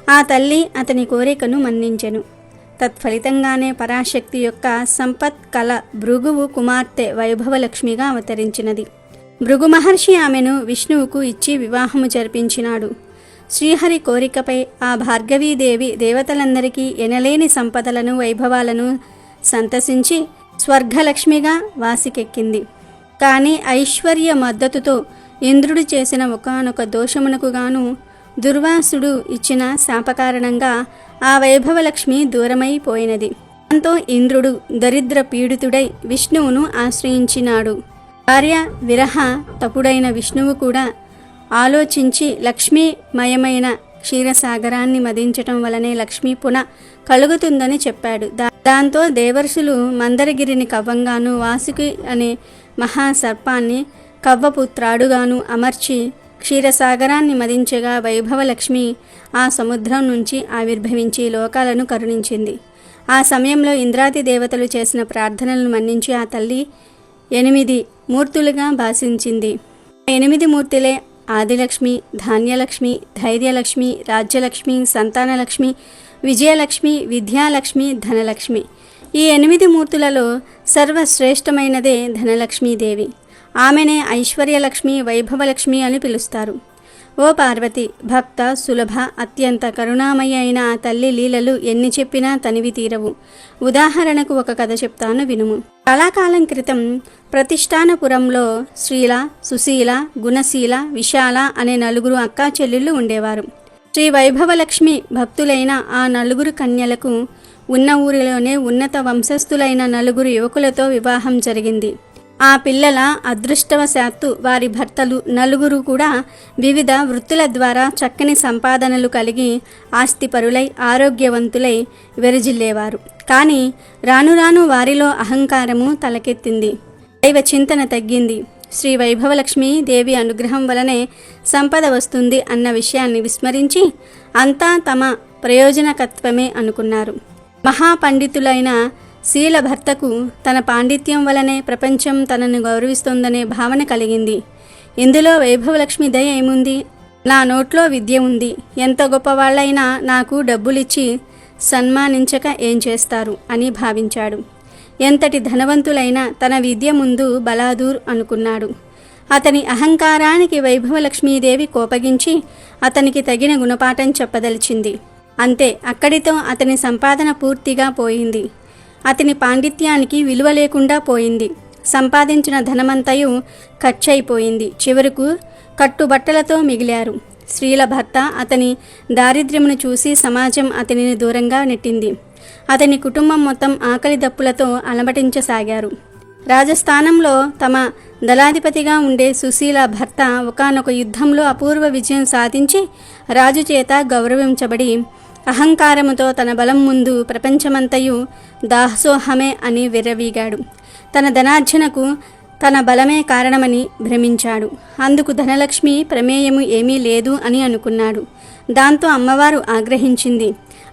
ఆ తల్లి అతని కోరికను మన్నించెను. తత్ఫలితంగానే పరాశక్తి యొక్క సంపత్ కళ భృగువు కుమార్తె వైభవలక్ష్మిగా అవతరించినది. భృగు మహర్షి ఆమెను విష్ణువుకు ఇచ్చి వివాహము జరిపించినాడు. శ్రీహరి కోరికపై ఆ భార్గవీదేవి దేవతలందరికీ ఎనలేని సంపదలను, వైభవాలను సంతసించి స్వర్గలక్ష్మిగా వాసికెక్కింది. కానీ ఐశ్వర్య మద్దతుతో ఇంద్రుడు చేసిన ఒకానొక దోషమునకు గాను దుర్వాసుడు ఇచ్చిన శాపకారణంగా ఆ వైభవలక్ష్మి దూరమైపోయినది. దాంతో ఇంద్రుడు దరిద్ర పీడితుడై విష్ణువును ఆశ్రయించినాడు. భార్య విరహ తపుడైన విష్ణువు కూడా ఆలోచించి లక్ష్మీమయమైన క్షీరసాగరాన్ని మదించటం వలనే లక్ష్మీ పునః కలుగుతుందని చెప్పాడు. దాంతో దేవర్షులు మందరగిరిని కవ్వంగాను, వాసుకి అనే మహాసర్పాన్ని కవ్వపుత్రాడుగాను అమర్చి క్షీరసాగరాన్ని మదించగా వైభవలక్ష్మి ఆ సముద్రం నుంచి ఆవిర్భవించి లోకాలను కరుణించింది. ఆ సమయంలో ఇంద్రాది దేవతలు చేసిన ప్రార్థనలను మన్నించి ఆ తల్లి 8 మూర్తులుగా భాషించింది. 8 మూర్తులే ఆదిలక్ష్మి, ధాన్యలక్ష్మి, ధైర్యలక్ష్మి, రాజ్యలక్ష్మి, సంతానలక్ష్మి, విజయలక్ష్మి, విద్యాలక్ష్మి, ధనలక్ష్మి. ఈ 8 మూర్తులలో సర్వశ్రేష్టమైనదే ధనలక్ష్మీదేవి. ఆమెనే ఐశ్వర్యలక్ష్మి, వైభవలక్ష్మి అని పిలుస్తారు. ఓ పార్వతి, భక్త సులభ అత్యంత కరుణామయి అయిన ఆ తల్లి లీలలు ఎన్ని చెప్పినా తనివి తీరవు. ఉదాహరణకు ఒక కథ చెప్తాను, వినుము. చాలా కాలం క్రితం ప్రతిష్టానపురంలో శ్రీల, సుశీల, గుణశీల, విశాల అనే 4 అక్కా చెల్లెళ్ళు ఉండేవారు. శ్రీ వైభవలక్ష్మి భక్తులైన ఆ 4 కన్యలకు ఉన్న ఊరిలోనే ఉన్నత వంశస్థులైన 4 యువకులతో వివాహం జరిగింది. ఆ పిల్లల అదృష్టవశాత్తు వారి భర్తలు 4 కూడా వివిధ వృత్తుల ద్వారా చక్కని సంపాదనలు కలిగి ఆస్తిపరులై ఆరోగ్యవంతులై వెరజిల్లేవారు. కానీ రాను రాను వారిలో అహంకారము తలకెత్తింది. దైవ చింతన తగ్గింది. శ్రీ వైభవలక్ష్మి దేవి అనుగ్రహం వలనే సంపద వస్తుంది అన్న విషయాన్ని విస్మరించి అంతా తమ ప్రయోజనకత్వమే అనుకున్నారు. మహాపండితులైన శీల భర్తకు తన పాండిత్యం వలనే ప్రపంచం తనను గౌరవిస్తోందనే భావన కలిగింది. ఇందులో వైభవలక్ష్మి దయ ఏముంది? నా నోట్లో విద్య ఉంది, ఎంత గొప్పవాళ్లైనా నాకు డబ్బులిచ్చి సన్మానించక ఏం చేస్తారు అని భావించాడు. ఎంతటి ధనవంతులైనా తన విద్య ముందు బలాదూర్ అనుకున్నాడు. అతని అహంకారానికి వైభవలక్ష్మీదేవి కోపగించి అతనికి తగిన గుణపాఠం చెప్పదలిచింది. అంతే, అక్కడితో అతని సంపాదన పూర్తిగా పోయింది. అతని పాండిత్యానికి విలువ లేకుండా పోయింది. సంపాదించిన ధనమంతయు ఖర్చయిపోయింది. చివరకు కట్టుబట్టలతో మిగిలారు. శ్రీల భర్త అతని దారిద్ర్యమును చూసి సమాజం అతనిని దూరంగా నెట్టింది. అతని కుటుంబం మొత్తం ఆకలి దప్పులతో అలమటించసాగారు. రాజస్థానంలో తమ దళాధిపతిగా ఉండే సుశీల భర్త ఒకానొక యుద్ధంలో అపూర్వ విజయం సాధించి రాజు చేత గౌరవించబడి అహంకారముతో తన బలం ముందు ప్రపంచమంతయు దాసోహమే అని విర్రవీగాడు. తన ధనార్జనకు తన బలమే కారణమని భ్రమించాడు. అందుకు ధనలక్ష్మి ప్రమేయము ఏమీ లేదు అని అనుకున్నాడు. దాంతో అమ్మవారు ఆగ్రహించింది.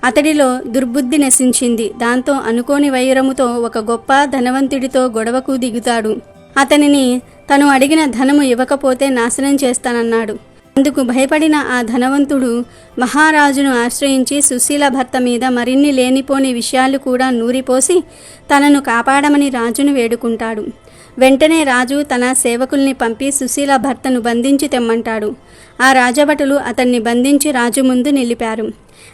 అతడిలో దుర్బుద్ధి నశించింది. దాంతో అనుకోని వైరముతో ఒక గొప్ప ధనవంతుడితో గొడవకు దిగుతాడు. అతనిని తను అడిగిన ధనము ఇవ్వకపోతే నాశనం చేస్తానన్నాడు. అందుకు భయపడిన ఆ ధనవంతుడు మహారాజును ఆశ్రయించి సుశీల భర్త మీద మరిన్ని లేనిపోని విషయాలు కూడా నూరిపోసి తనను కాపాడమని రాజును వేడుకుంటాడు. వెంటనే రాజు తన సేవకుల్ని పంపి సుశీల భర్తను బంధించి తెమ్మంటాడు. ఆ రాజభటులు అతన్ని బంధించి రాజు ముందు నిలిపారు.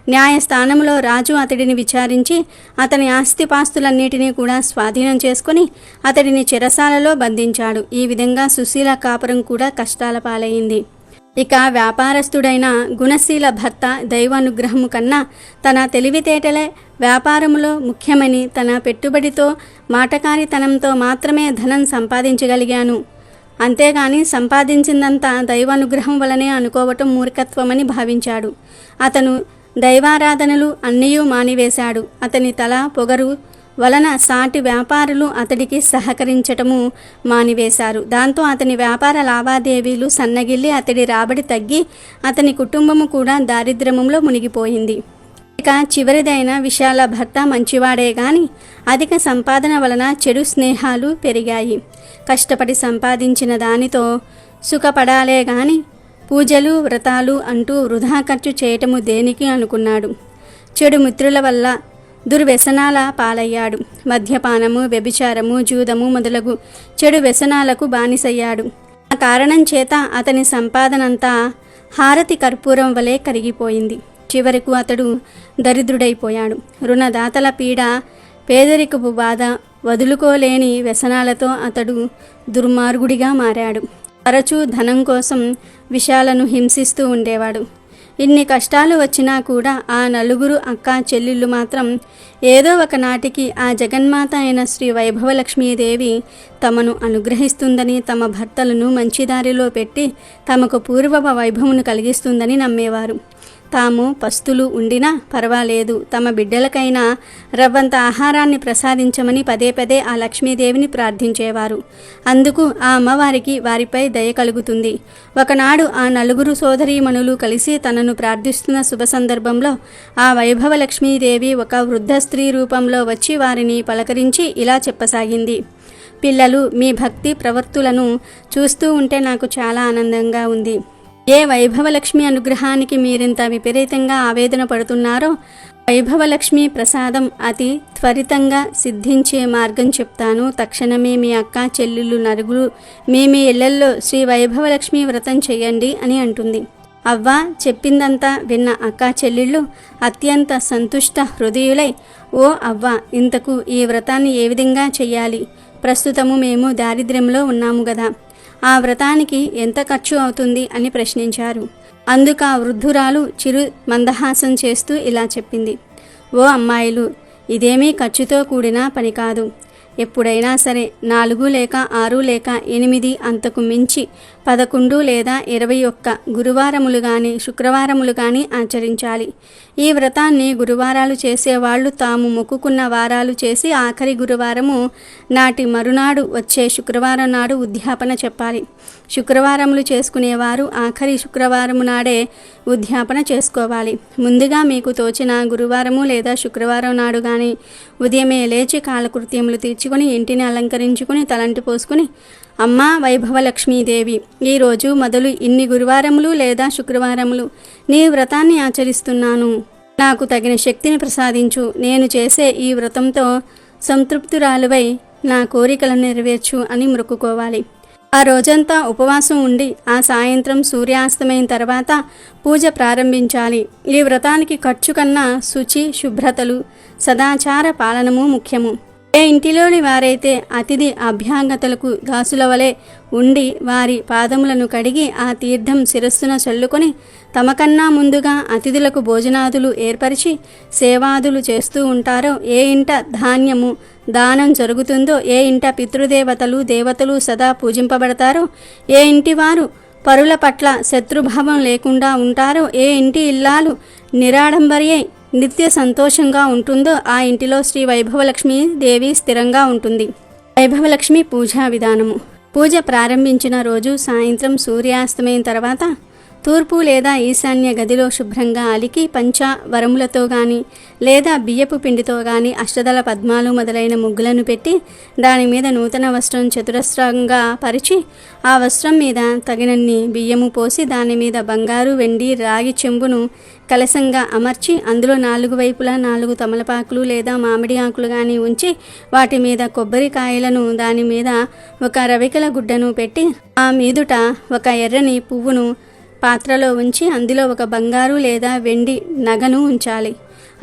న్యాయస్థానంలో రాజు అతడిని విచారించి అతని ఆస్తిపాస్తులన్నిటినీ కూడా స్వాధీనం చేసుకుని అతడిని చెరసాలలో బంధించాడు. ఈ విధంగా సుశీల కాపురం కూడా కష్టాల పాలైంది. ఇక వ్యాపారస్తుడైన గుణశీల భర్త దైవానుగ్రహము కన్నా తన తెలివితేటలే వ్యాపారములో ముఖ్యమని, తన పెట్టుబడితో మాటకారితనంతో మాత్రమే ధనం సంపాదించగలిగాను, అంతేగాని సంపాదించిందంతా దైవానుగ్రహం వలనే అనుకోవటం మూర్ఖత్వమని భావించాడు. అతను దైవారాధనలు అన్నయూ మానివేశాడు. అతని తల పొగరు వలన సాటి వ్యాపారులు అతడికి సహకరించటము మానివేశారు. దాంతో అతని వ్యాపార లావాదేవీలు సన్నగిల్లి అతడి రాబడి తగ్గి అతని కుటుంబము కూడా దారిద్ర్యములో మునిగిపోయింది. ఇక చివరిదైన విశాల భర్త మంచివాడే గాని అధిక సంపాదన వలన చెడు స్నేహాలు పెరిగాయి. కష్టపడి సంపాదించిన దానితో సుఖపడాలే గాని పూజలు వ్రతాలు అంటూ వృధా ఖర్చు చేయటము దేనికి అనుకున్నాడు. చెడు మిత్రుల వల్ల దుర్వ్యసనాల పాలయ్యాడు. మద్యపానము, వ్యభిచారము, జూదము మొదలగు చెడు వ్యసనాలకు బానిసయ్యాడు. ఆ కారణం చేత అతని సంపాదనంతా హారతి కర్పూరం వలె కరిగిపోయింది. చివరకు అతడు దరిద్రుడైపోయాడు. రుణదాతల పీడ, పేదరికపు బాధ, వదులుకోలేని వ్యసనాలతో అతడు దుర్మార్గుడిగా మారాడు. తరచూ ధనం కోసం విశాలను హింసిస్తూ ఉండేవాడు. ఇన్ని కష్టాలు వచ్చినా కూడా ఆ 4 అక్కా చెల్లెళ్ళు మాత్రం ఏదో ఒక నాటికి ఆ జగన్మాత అయిన శ్రీ వైభవలక్ష్మీదేవి తమను అనుగ్రహిస్తుందని, తమ భర్తలను మంచిదారిలో పెట్టి తమకు పూర్వ వైభవమును కలిగిస్తుందని నమ్మేవారు. తాము పస్తులు ఉండినా పర్వాలేదు, తమ బిడ్డలకైనా రవ్వంత ఆహారాన్ని ప్రసాదించమని పదే పదే ఆ లక్ష్మీదేవిని ప్రార్థించేవారు. అందుకు ఆ అమ్మవారికి వారిపై దయ కలుగుతుంది. ఒకనాడు ఆ 4 సోదరీమణులు కలిసి తనను ప్రార్థిస్తున్న శుభ సందర్భంలో ఆ వైభవ లక్ష్మీదేవి ఒక వృద్ధ స్త్రీ రూపంలో వచ్చి వారిని పలకరించి ఇలా చెప్పసాగింది: పిల్లలు, మీ భక్తి ప్రవర్తులను చూస్తూ ఉంటే నాకు చాలా ఆనందంగా ఉంది. ఏ వైభవలక్ష్మి అనుగ్రహానికి మీరింత విపరీతంగా ఆవేదన పడుతున్నారో వైభవలక్ష్మి ప్రసాదం అతి త్వరితంగా సిద్ధించే మార్గం చెప్తాను. తక్షణమే మీ అక్క చెల్లెళ్ళు నలుగురు మీ ఇళ్లల్లో శ్రీ వైభవలక్ష్మి వ్రతం చెయ్యండి అని అంటుంది. అవ్వ చెప్పిందంతా విన్న అక్క చెల్లెళ్ళు అత్యంత సంతుష్ట హృదయులై, ఓ అవ్వ, ఇంతకు ఈ వ్రతాన్ని ఏ విధంగా చెయ్యాలి? ప్రస్తుతము మేము దారిద్ర్యంలో ఉన్నాము గదా, ఆ వ్రతానికి ఎంత ఖర్చు అవుతుంది అని ప్రశ్నించారు. అందుకు ఆ వృద్ధురాలు చిరు మందహాసం చేస్తూ ఇలా చెప్పింది. ఓ అమ్మాయిలు, ఇదేమీ ఖర్చుతో కూడిన పని కాదు. ఎప్పుడైనా సరే 4 లేక 6 లేక 8 అంతకు మించి 11 లేదా 21 గురువారములు కానీ శుక్రవారములు కానీ ఆచరించాలి. ఈ వ్రతాన్ని గురువారాలు చేసేవాళ్లు తాము మొక్కుకున్న వారాలు చేసి ఆఖరి గురువారము నాటి మరునాడు వచ్చే శుక్రవారం నాడు ఉద్యాపన చెప్పాలి. శుక్రవారములు చేసుకునేవారు ఆఖరి శుక్రవారము నాడే ఉద్యాపన చేసుకోవాలి. ముందుగా మీకు తోచిన గురువారము లేదా శుక్రవారం నాడు కానీ ఉదయమే లేచి కాలకృత్యములు తీర్చుకొని ఇంటిని అలంకరించుకుని తలంటి పోసుకుని, అమ్మా వైభవలక్ష్మీదేవి, ఈరోజు మొదలు ఇన్ని గురువారములు లేదా శుక్రవారములు నీ వ్రతాన్ని ఆచరిస్తున్నాను. నాకు తగిన శక్తిని ప్రసాదించు. నేను చేసే ఈ వ్రతంతో సంతృప్తురాలువై నా కోరికలను నెరవేర్చు అని మొక్కుకోవాలి. ఆ రోజంతా ఉపవాసం ఉండి ఆ సాయంత్రం సూర్యాస్తమైన తర్వాత పూజ ప్రారంభించాలి. ఈ వ్రతానికి ఖర్చు కన్నా శుచి, శుభ్రతలు, సదాచార పాలనము ముఖ్యము. ఏ ఇంటిలోని వారైతే అతిథి అభ్యాంగతలకు దాసుల వలె ఉండి వారి పాదములను కడిగి ఆ తీర్థం శిరస్సున చల్లుకొని తమకన్నా ముందుగా అతిథులకు భోజనాదులు ఏర్పరిచి సేవాదులు చేస్తూ ఉంటారో, ఏ ఇంట ధాన్యము దానం జరుగుతుందో, ఏ ఇంట పితృదేవతలు దేవతలు సదా పూజింపబడతారో, ఏ ఇంటి వారు పరుల పట్ల శత్రుభావం లేకుండా ఉంటారో, ఏ ఇంటి ఇల్లాలు నిరాడంబరియై నిత్య సంతోషంగా ఉంటుందో ఆ ఇంటిలో శ్రీ వైభవలక్ష్మి దేవి స్థిరంగా ఉంటుంది. వైభవలక్ష్మి పూజా విధానము. పూజ ప్రారంభించిన రోజు సాయంత్రం సూర్యాస్తమయం తర్వాత తూర్పు లేదా ఈశాన్య గదిలో శుభ్రంగా అలికి పంచవరములతో గాని లేదా బియ్యపు పిండితో గాని అష్టదళ పద్మాలు మొదలైన ముగ్గులను పెట్టి దాని మీద నూతన వస్త్రం చతురస్రంగా పరిచి ఆ వస్త్రం మీద తగినన్ని బియ్యము పోసి దాని మీద బంగారు, వెండి, రాగి చెంబును కలశంగా అమర్చి అందులో 4 వైపులా 4 తమలపాకులు లేదా మామిడి ఆకులు గాని ఉంచి వాటి మీద కొబ్బరికాయలను దాని మీద ఒక రవికల గుడ్డను పెట్టి ఆ మీదుట ఒక ఎర్రని పువ్వును పాత్రలో ఉంచి అందులో ఒక బంగారు లేదా వెండి నగను ఉంచాలి.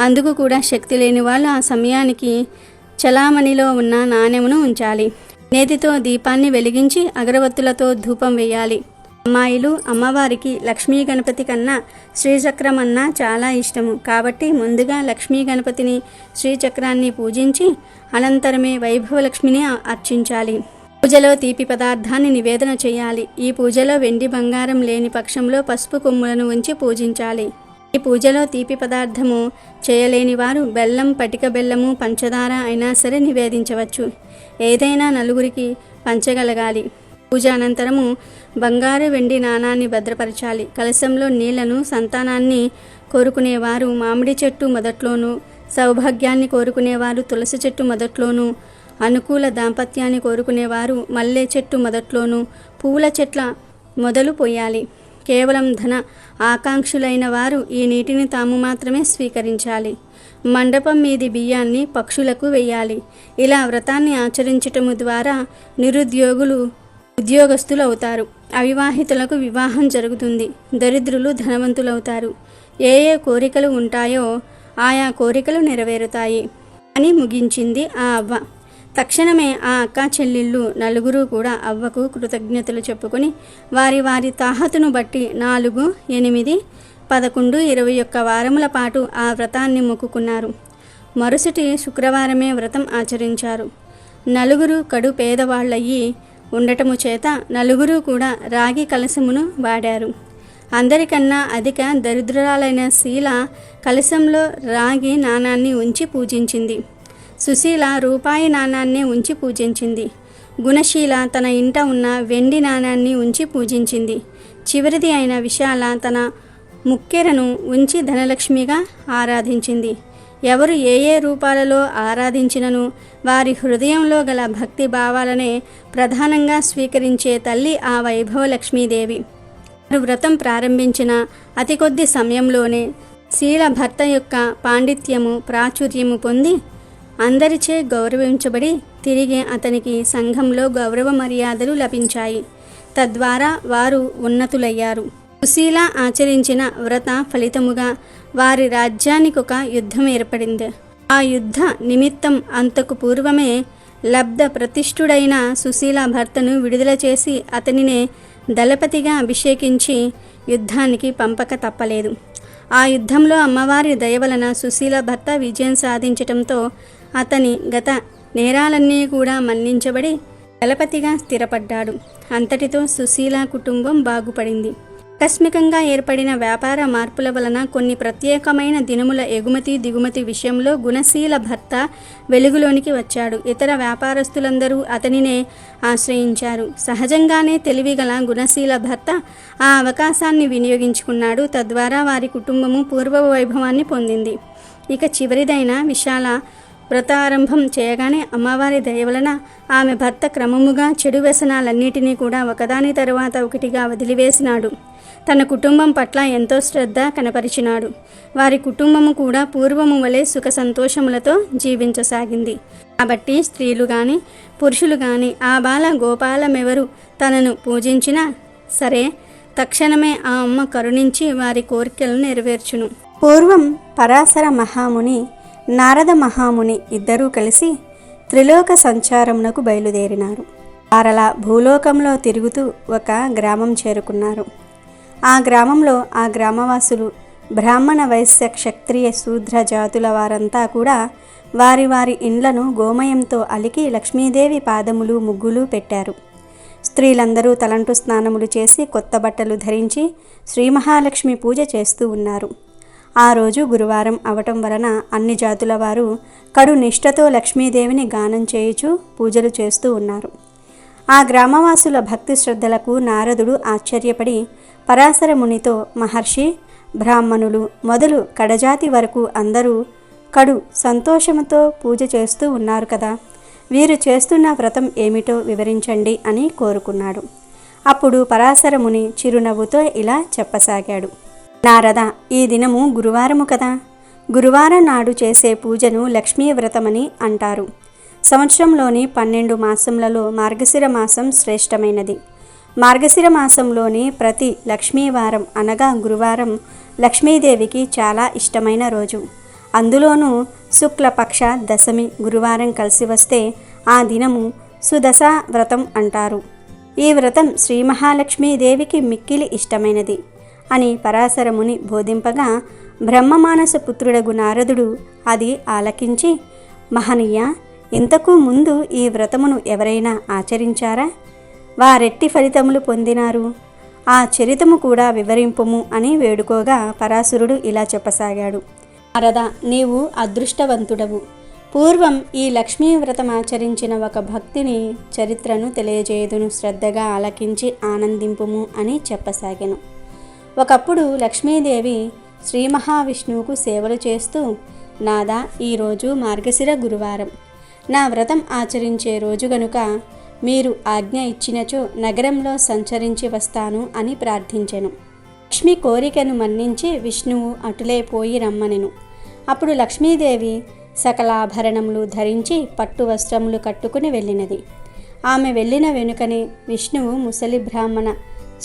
అందుకు కూడా శక్తి లేని వాళ్ళు ఆ సమయానికి చలామణిలో ఉన్న నాణెమును ఉంచాలి. నేతితో దీపాన్ని వెలిగించి అగరవత్తులతో ధూపం వేయాలి. అమ్మాయిలు, అమ్మవారికి లక్ష్మీ గణపతి కన్నా శ్రీచక్రం అన్నా చాలా ఇష్టము. కాబట్టి ముందుగా లక్ష్మీ గణపతిని, శ్రీచక్రాన్ని పూజించి అనంతరమే వైభవలక్ష్మిని అర్చించాలి. పూజలో తీపి పదార్థాన్ని నివేదన చేయాలి. ఈ పూజలో వెండి బంగారం లేని పక్షంలో పసుపు కొమ్ములను ఉంచి పూజించాలి. ఈ పూజలో తీపి పదార్థము చేయలేని వారు బెల్లం, పటిక బెల్లము, పంచదార అయినా సరే నివేదించవచ్చు. ఏదైనా నలుగురికి పంచగలగాలి. పూజ అనంతరము బంగారు, వెండి నాణాన్ని భద్రపరచాలి. కలశంలో నీళ్లను సంతానాన్ని కోరుకునేవారు మామిడి చెట్టు మొదట్లోనూ, సౌభాగ్యాన్ని కోరుకునేవారు తులసి చెట్టు మొదట్లోనూ, అనుకూల దాంపత్యాన్ని కోరుకునేవారు మల్లె చెట్టు మొదట్లోనూ పువ్వుల చెట్ల మొదలు పోయాలి. కేవలం ధన ఆకాంక్షులైన వారు ఈ నీటిని తాము మాత్రమే స్వీకరించాలి. మండపం మీది బియ్యాన్ని పక్షులకు వెయ్యాలి. ఇలా వ్రతాన్ని ఆచరించటము ద్వారా నిరుద్యోగులు ఉద్యోగస్తులు అవుతారు. అవివాహితులకు వివాహం జరుగుతుంది. దరిద్రులు ధనవంతులవుతారు. ఏ ఏ కోరికలు ఉంటాయో ఆయా కోరికలు నెరవేరుతాయి అని ముగించింది ఆ అవ్వ. తక్షణమే ఆ అక్క చెల్లెళ్ళు నలుగురు కూడా అవ్వకు కృతజ్ఞతలు చెప్పుకొని వారి వారి తాహతును బట్టి 4, 8, 11, 21 వారముల పాటు ఆ వ్రతాన్ని మొక్కుకున్నారు. మరుసటి శుక్రవారమే వ్రతం ఆచరించారు. నలుగురు కడు పేదవాళ్ళయ్యి ఉండటము చేత నలుగురు కూడా రాగి కలశమును వాడారు. అందరికన్నా అధిక దరిద్రురాలైన శీల కలశంలో రాగి నాణాన్ని ఉంచి పూజించింది. సుశీల రూపాయి నాణాన్ని ఉంచి పూజించింది. గుణశీల తన ఇంట ఉన్న వెండి నాణాన్ని ఉంచి పూజించింది. చివరిది అయిన విశాల తన ముక్కెరను ఉంచి ధనలక్ష్మిగా ఆరాధించింది. ఎవరు ఏ ఏ రూపాలలో ఆరాధించినను వారి హృదయంలో గల భక్తి భావాలనే ప్రధానంగా స్వీకరించే తల్లి ఆ వైభవలక్ష్మీదేవి. వారు వ్రతం ప్రారంభించిన అతి కొద్ది సమయంలోనే శీల భర్త యొక్క పాండిత్యము ప్రాచుర్యము పొంది అందరిచే గౌరవించబడి తిరిగి అతనికి సంఘంలో గౌరవ మర్యాదలు లభించాయి. తద్వారా వారు ఉన్నతులయ్యారు. సుశీల ఆచరించిన వ్రత ఫలితముగా వారి రాజ్యానికి ఒక యుద్ధం ఏర్పడింది. ఆ యుద్ధ నిమిత్తం అంతకు పూర్వమే లబ్ధ ప్రతిష్ఠుడైన సుశీల భర్తను విడుదల చేసి అతనినే దళపతిగా అభిషేకించి యుద్ధానికి పంపక తప్పలేదు. ఆ యుద్ధంలో అమ్మవారి దయ వలన సుశీల భర్త విజయం సాధించటంతో అతని గత నేరాలన్నీ కూడా మన్నించబడి దళపతిగా స్థిరపడ్డాడు. అంతటితో సుశీల కుటుంబం బాగుపడింది. ఆకస్మికంగా ఏర్పడిన వ్యాపార మార్పుల వలన కొన్ని ప్రత్యేకమైన దినుముల ఎగుమతి దిగుమతి విషయంలో గుణశీల భర్త వెలుగులోనికి వచ్చాడు. ఇతర వ్యాపారస్తులందరూ అతనినే ఆశ్రయించారు. సహజంగానే తెలివిగల గుణశీల భర్త ఆ అవకాశాన్ని వినియోగించుకున్నాడు. తద్వారా వారి కుటుంబము పూర్వ వైభవాన్ని పొందింది. ఇక చివరిదైన విశాల వ్రతారంభం చేయగానే అమ్మవారి దయ వలన ఆమె భర్త క్రమముగా చెడు వ్యసనాలన్నిటినీ కూడా ఒకదాని తరువాత ఒకటిగా వదిలివేసినాడు. తన కుటుంబం పట్ల ఎంతో శ్రద్ధ కనపరిచినాడు. వారి కుటుంబము కూడా పూర్వము వలె సుఖ సంతోషములతో జీవించసాగింది. కాబట్టి స్త్రీలు కానీ పురుషులు కానీ ఆ బాల గోపాలమెవరు తనను పూజించినా సరే తక్షణమే ఆ అమ్మ కరుణించి వారి కోరికలను నెరవేర్చును. పూర్వం పరాశర మహాముని నారద మహాముని ఇద్దరూ కలిసి త్రిలోక సంచారమునకు బయలుదేరినారు. వారలా భూలోకంలో తిరుగుతూ ఒక గ్రామం చేరుకున్నారు. ఆ గ్రామంలో ఆ గ్రామవాసులు బ్రాహ్మణ వైశ్య క్షత్రియ శూద్ర జాతుల వారంతా కూడా వారి వారి ఇండ్లను గోమయంతో అలికి లక్ష్మీదేవి పాదములు ముగ్గులు పెట్టారు. స్త్రీలందరూ తలంటు స్నానములు చేసి కొత్త బట్టలు ధరించి శ్రీ మహాలక్ష్మి పూజ చేస్తూ ఉన్నారు. ఆ రోజు గురువారం అవటం వలన అన్ని జాతుల వారు కడు నిష్ఠతో లక్ష్మీదేవిని గానం చేయుచు పూజలు చేస్తూ ఉన్నారు. ఆ గ్రామవాసుల భక్తి శ్రద్ధలకు నారదుడు ఆశ్చర్యపడి పరాశర మునితో, మహర్షి, బ్రాహ్మణులు మొదలు కడజాతి వరకు అందరూ కడు సంతోషముతో పూజ చేస్తూ ఉన్నారు కదా, వీరు చేస్తున్న వ్రతం ఏమిటో వివరించండి అని కోరుకున్నాడు. అప్పుడు పరాశర ముని చిరునవ్వుతో ఇలా చెప్పసాగాడు. నారద, ఈ దినము గురువారము కదా, గురువారం నాడు చేసే పూజను లక్ష్మీ వ్రతమని అంటారు. సంవత్సరంలోని 12 మాసములలో మార్గశిర మాసం శ్రేష్టమైనది. మార్గశిర మాసంలోని ప్రతి లక్ష్మీవారం అనగా గురువారం లక్ష్మీదేవికి చాలా ఇష్టమైన రోజు. అందులోనూ శుక్లపక్ష దశమి గురువారం కలిసి వస్తే ఆ దినము సుదశ వ్రతం అంటారు. ఈ వ్రతం శ్రీ మహాలక్ష్మీదేవికి మిక్కిలి ఇష్టమైనది అని పరాశర ముని బోధింపగా బ్రహ్మమానస పుత్రుడగు నారదుడు అది ఆలకించి, మహనీయ, ఇంతకు ముందు ఈ వ్రతమును ఎవరైనా ఆచరించారా? వారెట్టి ఫలితములు పొందినారు? ఆ చరితము కూడా వివరింపుము అని వేడుకోగా పరాశరుడు ఇలా చెప్పసాగాడు. నారద, నీవు అదృష్టవంతుడవు. పూర్వం ఈ లక్ష్మీ వ్రతం ఆచరించిన ఒక భక్తిని చరిత్రను తెలియజేయుదును, శ్రద్ధగా ఆలకించి ఆనందింపుము అని చెప్పసాగాను. ఒకప్పుడు లక్ష్మీదేవి శ్రీ మహావిష్ణువుకు సేవలు చేస్తూ, నాదా, ఈరోజు మార్గశిర గురువారం, నా వ్రతం ఆచరించే రోజు గనుక మీరు ఆజ్ఞ ఇచ్చినచో నగరంలో సంచరించి వస్తాను అని ప్రార్థించెను. లక్ష్మి కోరికను మన్నించి విష్ణువు అటులే పోయి రమ్మనెను. అప్పుడు లక్ష్మీదేవి సకలాభరణములు ధరించి పట్టు వస్త్రములు కట్టుకుని వెళ్ళినది. ఆమె వెళ్ళిన వెనుకనే విష్ణువు ముసలి బ్రాహ్మణ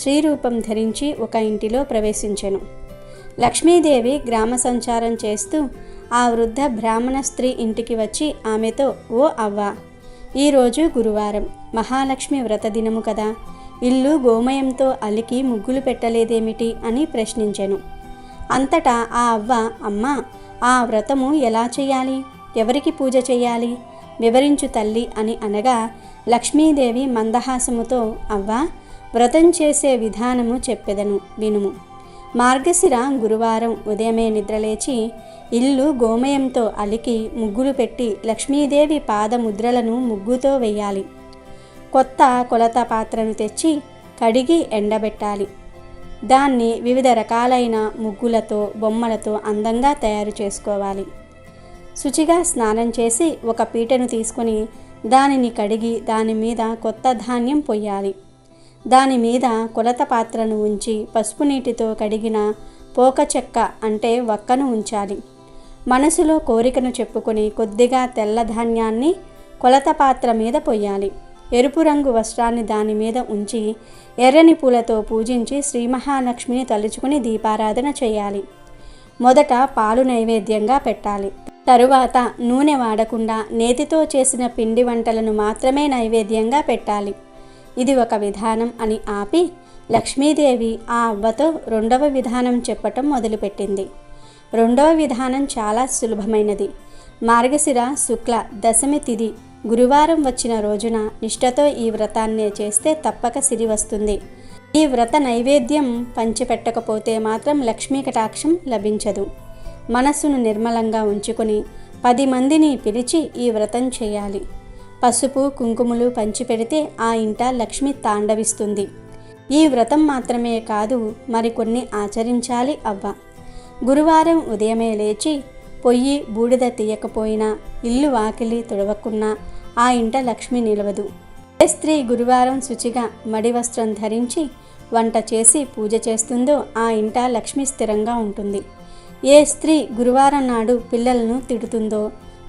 శ్రీరూపం ధరించి ఒక ఇంటిలో ప్రవేశించెను. లక్ష్మీదేవి గ్రామ సంచారం చేస్తూ ఆ వృద్ధ బ్రాహ్మణ స్త్రీ ఇంటికి వచ్చి ఆమెతో, ఓ అవ్వ, ఈరోజు గురువారం, మహాలక్ష్మి వ్రత దినము కదా, ఇల్లు గోమయంతో అలికి ముగ్గులు పెట్టలేదేమిటి అని ప్రశ్నించెను. అంతటా ఆ అవ్వ, అమ్మా, ఆ వ్రతము ఎలా చేయాలి, ఎవరికి పూజ చేయాలి, వివరించు తల్లి అని అనగా లక్ష్మీదేవి మందహాసముతో, అవ్వ, వ్రతం చేసే విధానము చెప్పెదను వినుము. మార్గశిర గురువారం ఉదయమే నిద్రలేచి ఇల్లు గోమయంతో అలికి ముగ్గులు పెట్టి లక్ష్మీదేవి పాదముద్రలను ముగ్గుతో వేయాలి. కొత్త కొలత పాత్రను తెచ్చి కడిగి ఎండబెట్టాలి. దాన్ని వివిధ రకాలైన ముగ్గులతో బొమ్మలతో అందంగా తయారు చేసుకోవాలి. శుచిగా స్నానం చేసి ఒక పీటను తీసుకొని దానిని కడిగి దాని మీద కొత్త ధాన్యం పొయ్యాలి. దాని మీద కొలత పాత్రను ఉంచి పసుపు నీటితో కడిగిన పోక చెక్క అంటే వక్కను ఉంచాలి. మనసులో కోరికను చెప్పుకొని కొద్దిగా తెల్ల ధాన్యాన్ని కొలత పాత్ర మీద పొయ్యాలి. ఎరుపు రంగు వస్త్రాన్ని దాని మీద ఉంచి ఎర్రని పూలతో పూజించి శ్రీ మహాలక్ష్మిని తలుచుకుని దీపారాధన చేయాలి. మొదట పాలు నైవేద్యంగా పెట్టాలి. తరువాత నూనె వాడకుండా నేతితో చేసిన పిండి వంటలను మాత్రమే నైవేద్యంగా పెట్టాలి. ఇది ఒక విధానం అని ఆపి లక్ష్మీదేవి ఆ అవ్వతో రెండవ విధానం చెప్పటం మొదలుపెట్టింది. రెండవ విధానం చాలా సులభమైనది. మార్గశిర శుక్ల దశమి తిథి గురువారం వచ్చిన రోజున నిష్ఠతో ఈ వ్రతాన్నే చేస్తే తప్పక సిరి వస్తుంది. ఈ వ్రత నైవేద్యం పంచిపెట్టకపోతే మాత్రం లక్ష్మీ కటాక్షం లభించదు. మనస్సును నిర్మలంగా ఉంచుకొని 10 మందిని పిలిచి ఈ వ్రతం చేయాలి. పసుపు కుంకుమలు పంచిపెడితే ఆ ఇంట లక్ష్మి తాండవిస్తుంది. ఈ వ్రతం మాత్రమే కాదు, మరికొన్ని ఆచరించాలి అవ్వ. గురువారం ఉదయమే లేచి పొయ్యి బూడిద తీయకపోయినా, ఇల్లు వాకిలి తుడవకున్నా ఆ ఇంట లక్ష్మి నిలవదు. ఏ స్త్రీ గురువారం శుచిగా మడి వస్త్రం ధరించి వంట చేసి పూజ చేస్తుందో ఆ ఇంట లక్ష్మి స్థిరంగా ఉంటుంది. ఏ స్త్రీ గురువారం నాడు పిల్లలను తిడుతుందో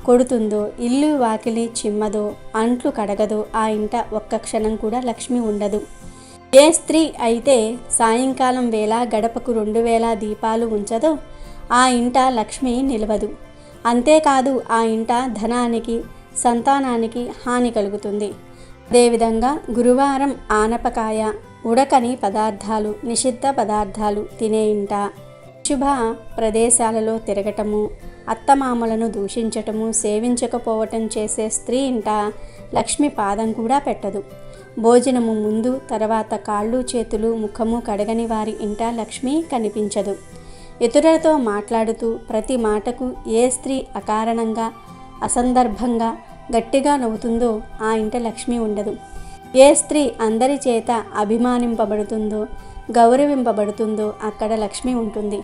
కొడుతుందో, ఇల్లు వాకిలి చిమ్మదో, అంట్లు కడగదో ఆ ఇంట ఒక్క క్షణం కూడా లక్ష్మి ఉండదు. ఏ స్త్రీ అయితే సాయంకాలం వేళ గడపకు 2000 దీపాలు ఉంచదో ఆ ఇంట లక్ష్మి నిలవదు. అంతేకాదు ఆ ఇంట ధనానికి సంతానానికి హాని కలుగుతుంది. అదేవిధంగా గురువారం ఆనపకాయ, ఉడకని పదార్థాలు, నిషిద్ధ పదార్థాలు తినే ఇంట, శుభ ప్రదేశాలలో తిరగటము, అత్తమామలను దూషించటము, సేవించకపోవటం చేసే స్త్రీ ఇంట లక్ష్మి పాదం కూడా పెట్టదు. భోజనము ముందు తర్వాత కాళ్ళు చేతులు ముఖము కడగని వారి ఇంట లక్ష్మి కనిపించదు. ఇతరులతో మాట్లాడుతూ ప్రతి మాటకు ఏ స్త్రీ అకారణంగా అసందర్భంగా గట్టిగా నవ్వుతుందో ఆ ఇంట లక్ష్మి ఉండదు. ఏ స్త్రీ అందరి చేత అభిమానింపబడుతుందో గౌరవింపబడుతుందో అక్కడ లక్ష్మి ఉంటుంది.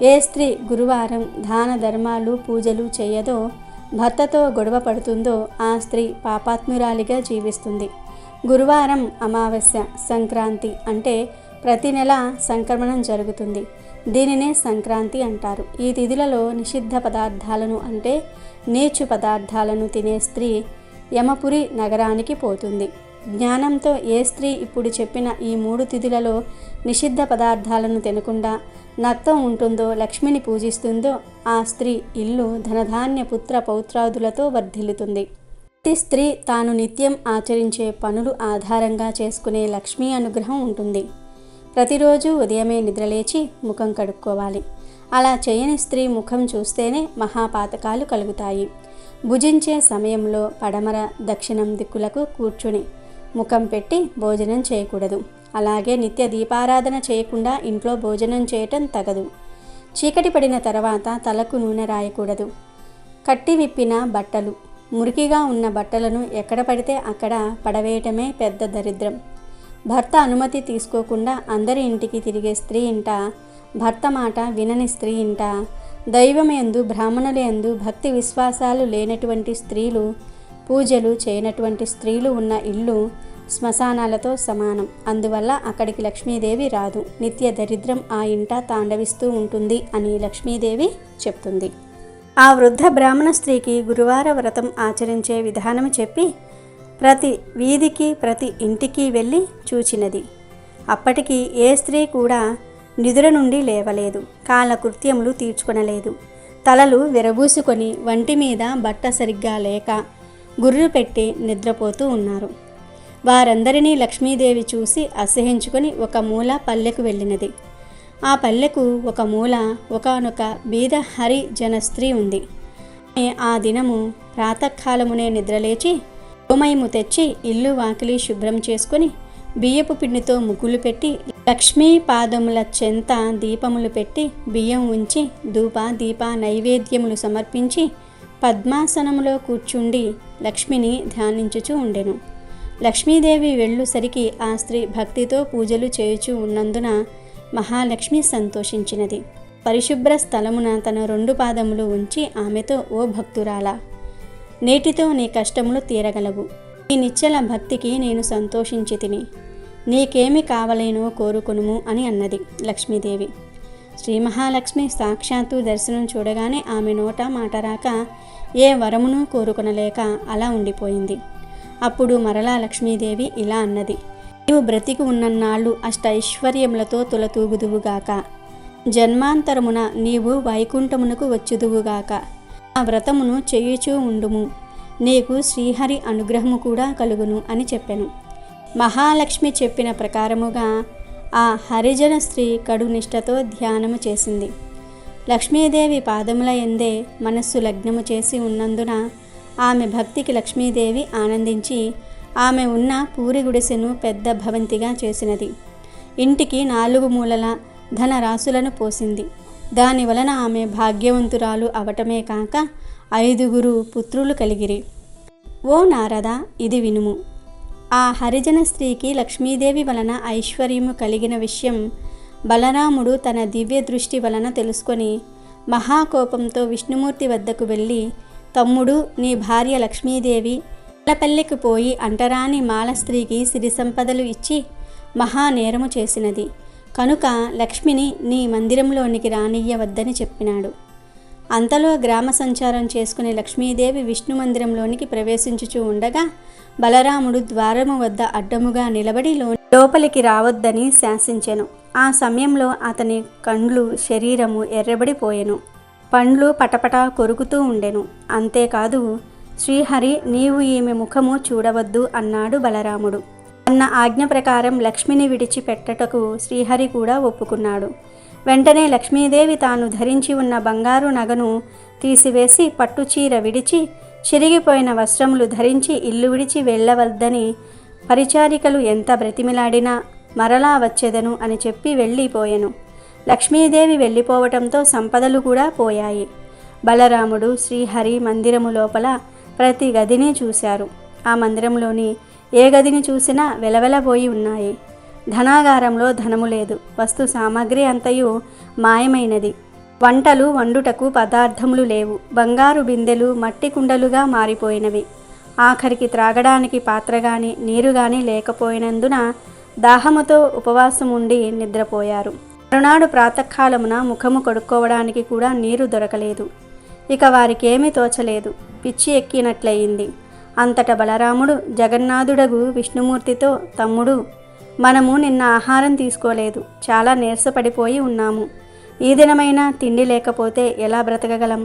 ఏ స్త్రీ గురువారం దాన ధర్మాలు పూజలు చేయదో, భర్తతో గొడవ పడుతుందో ఆ స్త్రీ పాపాత్మురాలిగా జీవిస్తుంది. గురువారం అమావాస్య సంక్రాంతి అంటే ప్రతి నెల సంక్రమణం జరుగుతుంది. దీనినే సంక్రాంతి అంటారు. ఈ తిథులలో నిషిద్ధ పదార్థాలను అంటే నీచు పదార్థాలను తినే స్త్రీ యమపురి నగరానికి పోతుంది. జ్ఞానంతో ఏ స్త్రీ ఇప్పుడు చెప్పిన ఈ 3 తిథులలో నిషిద్ధ పదార్థాలను తినకుండా నక్తం ఉంటుందో, లక్ష్మిని పూజిస్తుందో ఆ స్త్రీ ఇల్లు ధనధాన్య పుత్ర పౌత్రాదులతో వర్ధిల్లుతుంది. ప్రతి స్త్రీ తాను నిత్యం ఆచరించే పనులు ఆధారంగా చేసుకునే లక్ష్మీ అనుగ్రహం ఉంటుంది. ప్రతిరోజు ఉదయమే నిద్రలేచి ముఖం కడుక్కోవాలి. అలా చేయని స్త్రీ ముఖం చూస్తేనే మహాపాతకాలు కలుగుతాయి. భుజించే సమయంలో పడమర దక్షిణం దిక్కులకు కూర్చుని ముఖం పెట్టి భోజనం చేయకూడదు. అలాగే నిత్య దీపారాధన చేయకుండా ఇంట్లో భోజనం చేయటం తగదు. చీకటి పడిన తర్వాత తలకు నూనె రాయకూడదు. కట్టి విప్పిన బట్టలు, మురికిగా ఉన్న బట్టలను ఎక్కడ పడితే అక్కడ పడవేయటమే పెద్ద దరిద్రం. భర్త అనుమతి తీసుకోకుండా అందరి ఇంటికి తిరిగే స్త్రీ ఇంట, భర్త మాట వినని స్త్రీ ఇంట, దైవమయందు బ్రాహ్మణులందు భక్తి విశ్వాసాలు లేనటువంటి స్త్రీలు, పూజలు చేయనటువంటి స్త్రీలు ఉన్న ఇల్లు శ్మశానాలతో సమానం. అందువల్ల అక్కడికి లక్ష్మీదేవి రాదు. నిత్య దరిద్రం ఆ ఇంట తాండవిస్తూ ఉంటుంది అని లక్ష్మీదేవి చెప్తుంది. ఆ వృద్ధ బ్రాహ్మణ స్త్రీకి గురువార వ్రతం ఆచరించే విధానం చెప్పి ప్రతి వీధికి ప్రతి ఇంటికి వెళ్ళి చూచినది. అప్పటికి ఏ స్త్రీ కూడా నిద్ర నుండి లేవలేదు. కాలకృత్యములు తీర్చుకొనలేదు. తలలు విరబూసుకొని వంటి మీద బట్ట సరిగ్గా లేక గుర్రు పెట్టి నిద్రపోతూ ఉన్నారు. వారందరినీ లక్ష్మీదేవి చూసి అసహించుకొని ఒక మూల పల్లెకు వెళ్ళినది. ఆ పల్లెకు ఒక మూల ఒకానొక బీద హరి జన స్త్రీ ఉంది. ఆ దినము ప్రాతకాలమునే నిద్రలేచి గోమయము తెచ్చి ఇల్లు వాకిలి శుభ్రం చేసుకొని బియ్యపు పిండితో ముగ్గులు పెట్టి లక్ష్మీ పాదముల చెంత దీపములు పెట్టి బియ్యం ఉంచి ధూప దీప నైవేద్యములు సమర్పించి పద్మాసనములో కూర్చుండి లక్ష్మిని ధ్యానించుచూ ఉండెను. లక్ష్మీదేవి వెళ్ళుసరికి ఆ స్త్రీ భక్తితో పూజలు చేయుచూ ఉన్నందున మహాలక్ష్మి సంతోషించినది. పరిశుభ్ర స్థలమున తన 2 పాదములు ఉంచి ఆమెతో, ఓ భక్తురాలా, నేటితో నీ కష్టములు తీరగలవు. నీ నిశ్చల భక్తికి నేను సంతోషించి తిని నీకేమి కావలేనో కోరుకొనుము అని అన్నది లక్ష్మీదేవి. శ్రీ మహాలక్ష్మి సాక్షాత్తు దర్శనం చూడగానే ఆమె నోట మాట రాక ఏ వరమును కోరుకొనలేక అలా ఉండిపోయింది. అప్పుడు మరలా లక్ష్మీదేవి ఇలా అన్నది, నీవు బ్రతికి ఉన్నన్నాళ్ళు అష్టైశ్వర్యములతో తులతూగుదువుగాక. జన్మాంతరమున నీవు వైకుంఠమునకు వచ్చుదువుగాక. ఆ వ్రతమును చేయుచూ ఉండుము, నీకు శ్రీహరి అనుగ్రహము కూడా కలుగును అని చెప్పెను. మహాలక్ష్మి చెప్పిన ప్రకారముగా ఆ హరిజన స్త్రీ కడు నిష్టతో ధ్యానము చేసింది. లక్ష్మీదేవి పాదముల ఎందే మనస్సు లగ్నము చేసి ఉన్నందున ఆమె భక్తికి లక్ష్మీదేవి ఆనందించి ఆమె ఉన్న పూరి గుడిసెను పెద్ద భవంతిగా చేసినది. ఇంటికి 4 మూలల ధనరాశులను పోసింది. దాని వలన ఆమె భాగ్యవంతురాలు అవటమే కాక 5 పుత్రులు కలిగిరి. ఓ నారద, ఇది వినుము. ఆ హరిజన స్త్రీకి లక్ష్మీదేవి వలన ఐశ్వర్యము కలిగిన విషయం బలరాముడు తన దివ్య దృష్టి వలన తెలుసుకొని మహాకోపంతో విష్ణుమూర్తి వద్దకు వెళ్ళి, తమ్ముడు, నీ భార్య లక్ష్మీదేవి పల్లెకి పోయి అంటరాని మాల స్త్రీకి సిరి సంపదలు ఇచ్చి మహానేరము చేసినది కనుక లక్ష్మిని నీ మందిరంలోనికి రానియ్యవద్దని చెప్పినాడు. అంతలో గ్రామ సంచారం చేసుకునే లక్ష్మీదేవి విష్ణు మందిరంలోనికి ప్రవేశించుచూ ఉండగా బలరాముడు ద్వారము వద్ద అడ్డముగా నిలబడి లోపలికి రావద్దని శాసించెను. ఆ సమయంలో అతని కండ్లు శరీరము ఎర్రబడిపోయెను, పండ్లు పటపట కొరుకుతూ ఉండెను. అంతేకాదు, శ్రీహరి, నీవు ఈమె ముఖము చూడవద్దు అన్నాడు బలరాముడు. అన్న ఆజ్ఞ ప్రకారం లక్ష్మిని విడిచిపెట్టటకు శ్రీహరి కూడా ఒప్పుకున్నాడు. వెంటనే లక్ష్మీదేవి తాను ధరించి ఉన్న బంగారు నగను తీసివేసి పట్టుచీర విడిచి చిరిగిపోయిన వస్త్రములు ధరించి ఇల్లు విడిచి వెళ్ళవద్దని పరిచారికలు ఎంత బ్రతిమిలాడినా మరలా వచ్చేదను అని చెప్పి వెళ్ళిపోయెను. లక్ష్మీదేవి వెళ్ళిపోవటంతో సంపదలు కూడా పోయాయి. బలరాముడు శ్రీహరి మందిరము లోపల ప్రతి గదిని చూశారు. ఆ మందిరంలోని ఏ గదిని చూసినా వెలవెలబోయి ఉన్నాయి. ధనాగారంలో ధనము లేదు. వస్తు సామాగ్రి అంతయు మాయమైనది. వంటలు వండుటకు పదార్థములు లేవు. బంగారు బిందెలు మట్టి కుండలుగా మారిపోయినవి. ఆఖరికి త్రాగడానికి పాత్ర గాని నీరు గాని లేకపోయినందున దాహముతో ఉపవాసం ఉండి నిద్రపోయారు. మరునాడు ప్రాతకాలమున ముఖము కడుక్కోవడానికి కూడా నీరు దొరకలేదు. ఇక వారికేమీ తోచలేదు. పిచ్చి ఎక్కినట్లయింది. అంతట బలరాముడు జగన్నాథుడగు విష్ణుమూర్తితో, తమ్ముడు, మనము నిన్న ఆహారం తీసుకోలేదు, చాలా నీరసపడిపోయి ఉన్నాము. ఈ దినమైనా తిండి లేకపోతే ఎలా బ్రతకగలం?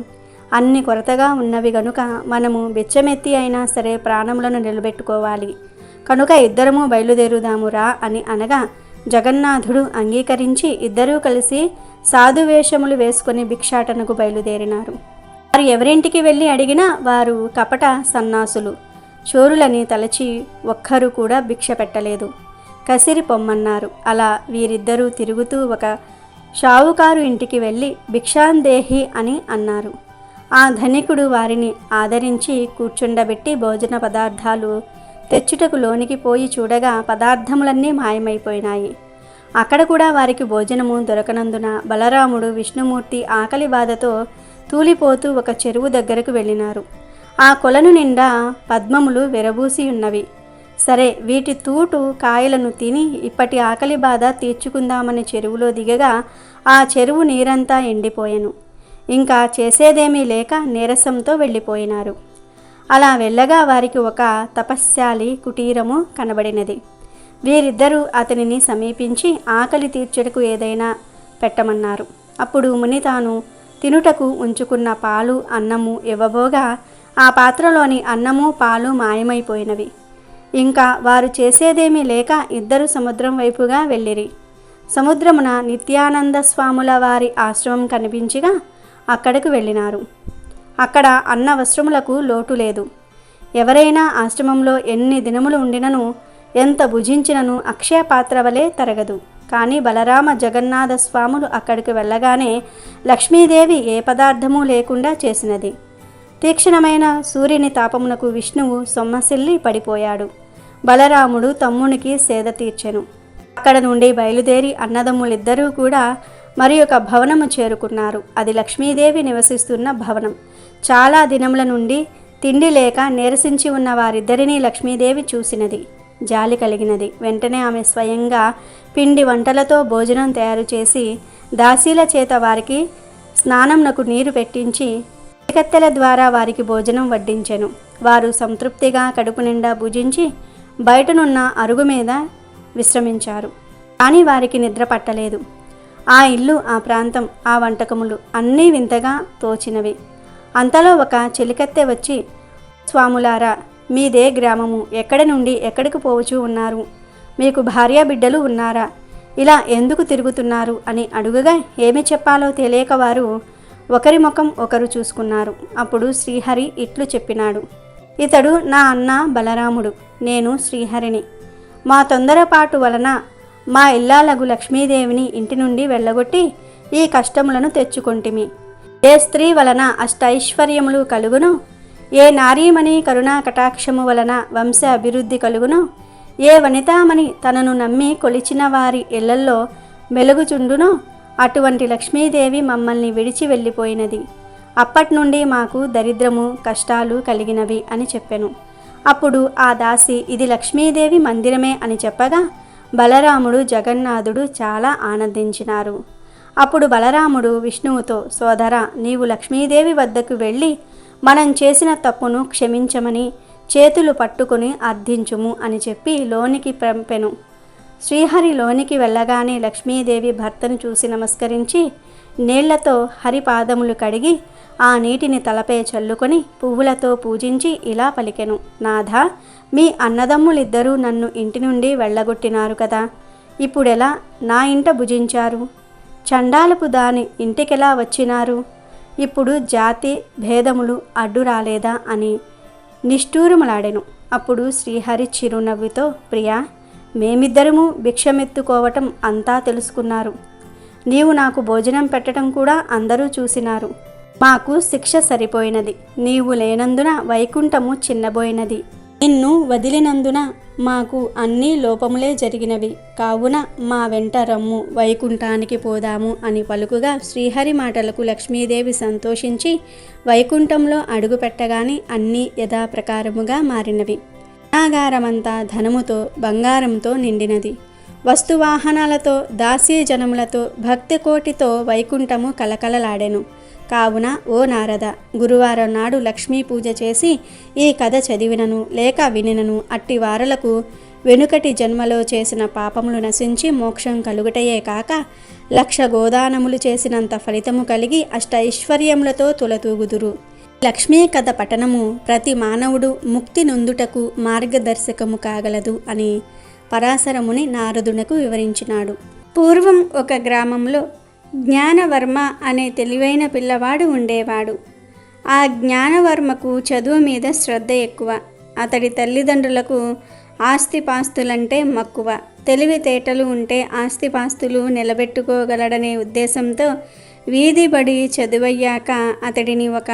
అన్ని కొరతగా ఉన్నవి గనుక మనము బిచ్చమెత్తి అయినా సరే ప్రాణములను నిలబెట్టుకోవాలి. కనుక ఇద్దరము బయలుదేరుదామురా అని అనగా జగన్నాథుడు అంగీకరించి ఇద్దరూ కలిసి సాధువేషములు వేసుకొని భిక్షాటనకు బయలుదేరినారు. వారు ఎవరింటికి వెళ్ళి అడిగినా వారు కపట సన్నాసులు, చోరులని తలచి ఒక్కరు కూడా భిక్ష పెట్టలేదు. కసిరి పొమ్మన్నారు. అలా వీరిద్దరూ తిరుగుతూ ఒక షావుకారు ఇంటికి వెళ్ళి భిక్షాందేహి అని అన్నారు. ఆ ధనికుడు వారిని ఆదరించి కూర్చుండబెట్టి భోజన పదార్థాలు తెచ్చుటకు లోనికి పోయి చూడగా పదార్థములన్నీ మాయమైపోయినాయి. అక్కడ కూడా వారికి భోజనము దొరకనందున బలరాముడు విష్ణుమూర్తి ఆకలి బాధతో తూలిపోతూ ఒక చెరువు దగ్గరకు వెళ్ళినారు. ఆ కొలను నిండా పద్మములు విరబూసి ఉన్నవి. సరే, వీటి తూటు కాయలను తిని ఇప్పటి ఆకలి బాధ తీర్చుకుందామని చెరువులో దిగగా ఆ చెరువు నీరంతా ఎండిపోయెను. ఇంకా చేసేదేమీ లేక నీరసంతో వెళ్ళిపోయినారు. అలా వెళ్ళగా వారికి ఒక తపస్శాలి కుటీరము కనబడినది. వీరిద్దరూ అతనిని సమీపించి ఆకలి తీర్చుటకు ఏదైనా పెట్టమన్నారు. అప్పుడు ముని తాను తినుటకు ఉంచుకున్న పాలు అన్నము ఇవ్వబోగా ఆ పాత్రలోని అన్నము పాలు మాయమైపోయినవి. ఇంకా వారు చేసేదేమీ లేక ఇద్దరు సముద్రం వైపుగా వెళ్ళిరి. సముద్రమున నిత్యానంద స్వాముల వారి ఆశ్రమం కనిపించగా అక్కడకు వెళ్ళినారు. అక్కడ అన్న వస్త్రములకు లోటు లేదు. ఎవరైనా ఆశ్రమంలో ఎన్ని దినములు ఉండినను ఎంత భుజించినను అక్షయ పాత్ర వలె తరగదు. కానీ బలరామ జగన్నాథ స్వాములు అక్కడికి వెళ్ళగానే లక్ష్మీదేవి ఏ పదార్థము లేకుండా చేసినది. తీక్షణమైన సూర్యుని తాపమునకు విష్ణువు సొమ్మసిల్లి పడిపోయాడు. బలరాముడు తమ్మునికి సేద తీర్చెను. అక్కడ నుండి బయలుదేరి అన్నదమ్ములిద్దరూ కూడా మరి ఒక భవనము చేరుకున్నారు. అది లక్ష్మీదేవి నివసిస్తున్న భవనం. చాలా దినముల నుండి తిండి లేక నీరసించి ఉన్న వారిద్దరినీ లక్ష్మీదేవి చూసినది. జాలి కలిగినది. వెంటనే ఆమె స్వయంగా పిండి వంటలతో భోజనం తయారు చేసి దాసీల చేత వారికి స్నానంనకు నీరు పెట్టించి కత్తెల ద్వారా వారికి భోజనం వడ్డించెను. వారు సంతృప్తిగా కడుపు నిండా భుజించి బయటనున్న అరుగు మీద విశ్రమించారు. కానీ వారికి నిద్ర పట్టలేదు. ఆ ఇల్లు, ఆ ప్రాంతం, ఆ వంటకములు అన్నీ వింతగా తోచినవి. అంతలో ఒక చెలికత్తె వచ్చి, స్వాములారా, మీదే గ్రామము, ఎక్కడి నుండి ఎక్కడికి పోవచ్చు ఉన్నారు? మీకు భార్య బిడ్డలు ఉన్నారా? ఇలా ఎందుకు తిరుగుతున్నారు అని అడుగగా ఏమి చెప్పాలో తెలియక వారు ఒకరి ముఖం ఒకరు చూసుకున్నారు. అప్పుడు శ్రీహరి ఇట్లు చెప్పినాడు, ఇతడు నా అన్న బలరాముడు, నేను శ్రీహరిని. మా తొందరపాటు వలన మా ఇల్లాలగు లక్ష్మీదేవిని ఇంటి నుండి వెళ్ళగొట్టి ఈ కష్టములను తెచ్చుకొంటిమి. ఏ స్త్రీ వలన అష్టైశ్వర్యములు కలుగునో, ఏ నారీమణి కరుణా కటాక్షము వలన వంశ అభివృద్ధి కలుగునో, ఏ వనితామణి తనను నమ్మి కొలిచిన వారి ఇళ్లల్లో మెలుగుచుండునో, అటువంటి లక్ష్మీదేవి మమ్మల్ని విడిచి వెళ్ళిపోయినది. అప్పటి నుండి మాకు దరిద్రము కష్టాలు కలిగినవి అని చెప్పెను. అప్పుడు ఆ దాసి ఇది లక్ష్మీదేవి మందిరమే అని చెప్పగా బలరాముడు జగన్నాథుడు చాలా ఆనందించినారు. అప్పుడు బలరాముడు విష్ణువుతో, సోదరా, నీవు లక్ష్మీదేవి వద్దకు వెళ్ళి మనం చేసిన తప్పును క్షమించమని చేతులు పట్టుకుని అర్థించుము అని చెప్పి లోనికి పంపెను. శ్రీహరి లోనికి వెళ్ళగానే లక్ష్మీదేవి భర్తను చూసి నమస్కరించి నీళ్లతో హరి పాదములు కడిగి ఆ నీటిని తలపై చల్లుకొని పువ్వులతో పూజించి ఇలా పలికెను, నాథా, మీ అన్నదమ్ములిద్దరూ నన్ను ఇంటి నుండి వెళ్ళగొట్టినారు కదా, ఇప్పుడెలా నా ఇంట భుజించారు? చండాలపు దాని ఇంటికెలా వచ్చినారు? ఇప్పుడు జాతి భేదములు అడ్డు రాలేదా అని నిష్ఠూరములాడెను. అప్పుడు శ్రీహరి చిరునవ్వుతో, ప్రియా, మేమిద్దరము భిక్షమెత్తుకోవటం అంతా తెలుసుకున్నారు. నీవు నాకు భోజనం పెట్టడం కూడా అందరూ చూసినారు. మాకు శిక్ష సరిపోయినది. నీవు లేనందున వైకుంఠము చిన్నబోయినది. నిన్ను వదిలినందున మాకు అన్ని లోపములే జరిగినవి. కావున మా వెంట రమ్ము, వైకుంఠానికి పోదాము అని పలుకుగా శ్రీహరి మాటలకు లక్ష్మీదేవి సంతోషించి వైకుంఠంలో అడుగుపెట్టగానే అన్నీ యథాప్రకారముగా మారినవి. నాగారమంతా ధనముతో బంగారంతో నిండినది. వస్తువాహనాలతో దాసీ జనములతో భక్తి కోటితో వైకుంఠము కలకలలాడెను. కావున ఓ నారద, గురువారం నాడు లక్ష్మీ పూజ చేసి ఈ కథ చదివినను లేక వినినను అట్టి వారలకు వెనుకటి జన్మలో చేసిన పాపములు నశించి మోక్షం కలుగుటయే కాక 1,00,000 గోదానములు చేసినంత ఫలితము కలిగి అష్టైశ్వర్యములతో తులతూగుదురు. లక్ష్మీ కథ పఠనము ప్రతి మానవుడు ముక్తి నొందుటకు మార్గదర్శకము కాగలదు అని పరాశరముని నారదునకు వివరించినాడు. పూర్వం ఒక గ్రామంలో జ్ఞానవర్మ అనే తెలివైన పిల్లవాడు ఉండేవాడు. ఆ జ్ఞానవర్మకు చదువు మీద శ్రద్ధ ఎక్కువ. అతడి తల్లిదండ్రులకు ఆస్తిపాస్తులంటే మక్కువ. తెలివితేటలు ఉంటే ఆస్తిపాస్తులు నిలబెట్టుకోగలడనే ఉద్దేశంతో వీధి బడి చదువయ్యాక అతడిని ఒక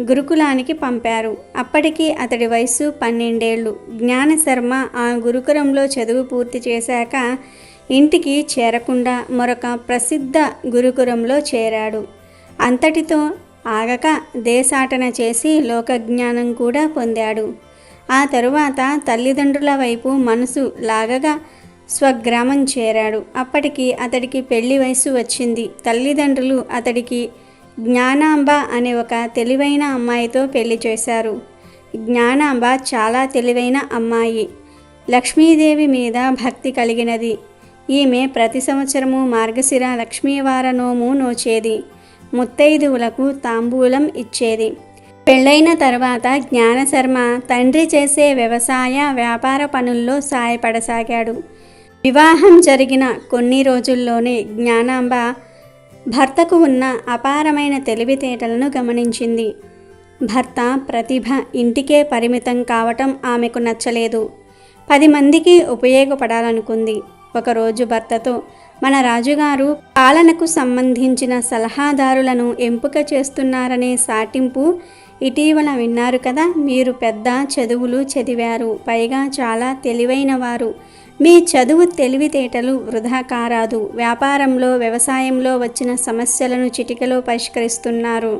గురుకులానికి పంపారు. అప్పటికి అతడి వయసు 12 ఏళ్ళు. జ్ఞానశర్మ ఆ గురుకులంలో చదువు పూర్తి చేశాక ఇంటికి చేరకుండా మరొక ప్రసిద్ధ గురుకులంలో చేరాడు. అంతటితో ఆగక దేశాటన చేసి లోకజ్ఞానం కూడా పొందాడు. ఆ తరువాత తల్లిదండ్రుల వైపు మనసు లాగగా స్వగ్రామం చేరాడు. అప్పటికి అతడికి పెళ్లి వయసు వచ్చింది. తల్లిదండ్రులు అతడికి జ్ఞానాంబ అనే ఒక తెలివైన అమ్మాయితో పెళ్లి చేశారు. జ్ఞానాంబ చాలా తెలివైన అమ్మాయి. లక్ష్మీదేవి మీద భక్తి కలిగినది. ఈమె ప్రతి సంవత్సరము మార్గశిర లక్ష్మీవార నోము నోచేది. ముత్తైదువులకు తాంబూలం ఇచ్చేది. పెళ్ళైన తర్వాత జ్ఞానశర్మ తండ్రి చేసే వ్యవసాయ వ్యాపార పనుల్లో సాయపడసాగాడు. వివాహం జరిగిన కొన్ని రోజుల్లోనే జ్ఞానాంబ భర్తకు ఉన్న అపారమైన తెలివితేటలను గమనించింది. భర్త ప్రతిభ ఇంటికే పరిమితం కావటం ఆమెకు నచ్చలేదు. 10 మందికి ఉపయోగపడాలనుకుంది. ఒకరోజు భర్తతో, మన రాజుగారు పాలనకు సంబంధించిన సలహాదారులను ఎంపిక చేస్తున్నారనే సాటింపు ఇటీవల విన్నారు కదా. మీరు పెద్ద చదువులు చదివారు, పైగా చాలా తెలివైన వారు. మీ చదువు తెలివితేటలు వృధా కారాదు. వ్యాపారంలో వ్యవసాయంలో వచ్చిన సమస్యలను చిటికలో పరిష్కరిస్తున్నారు.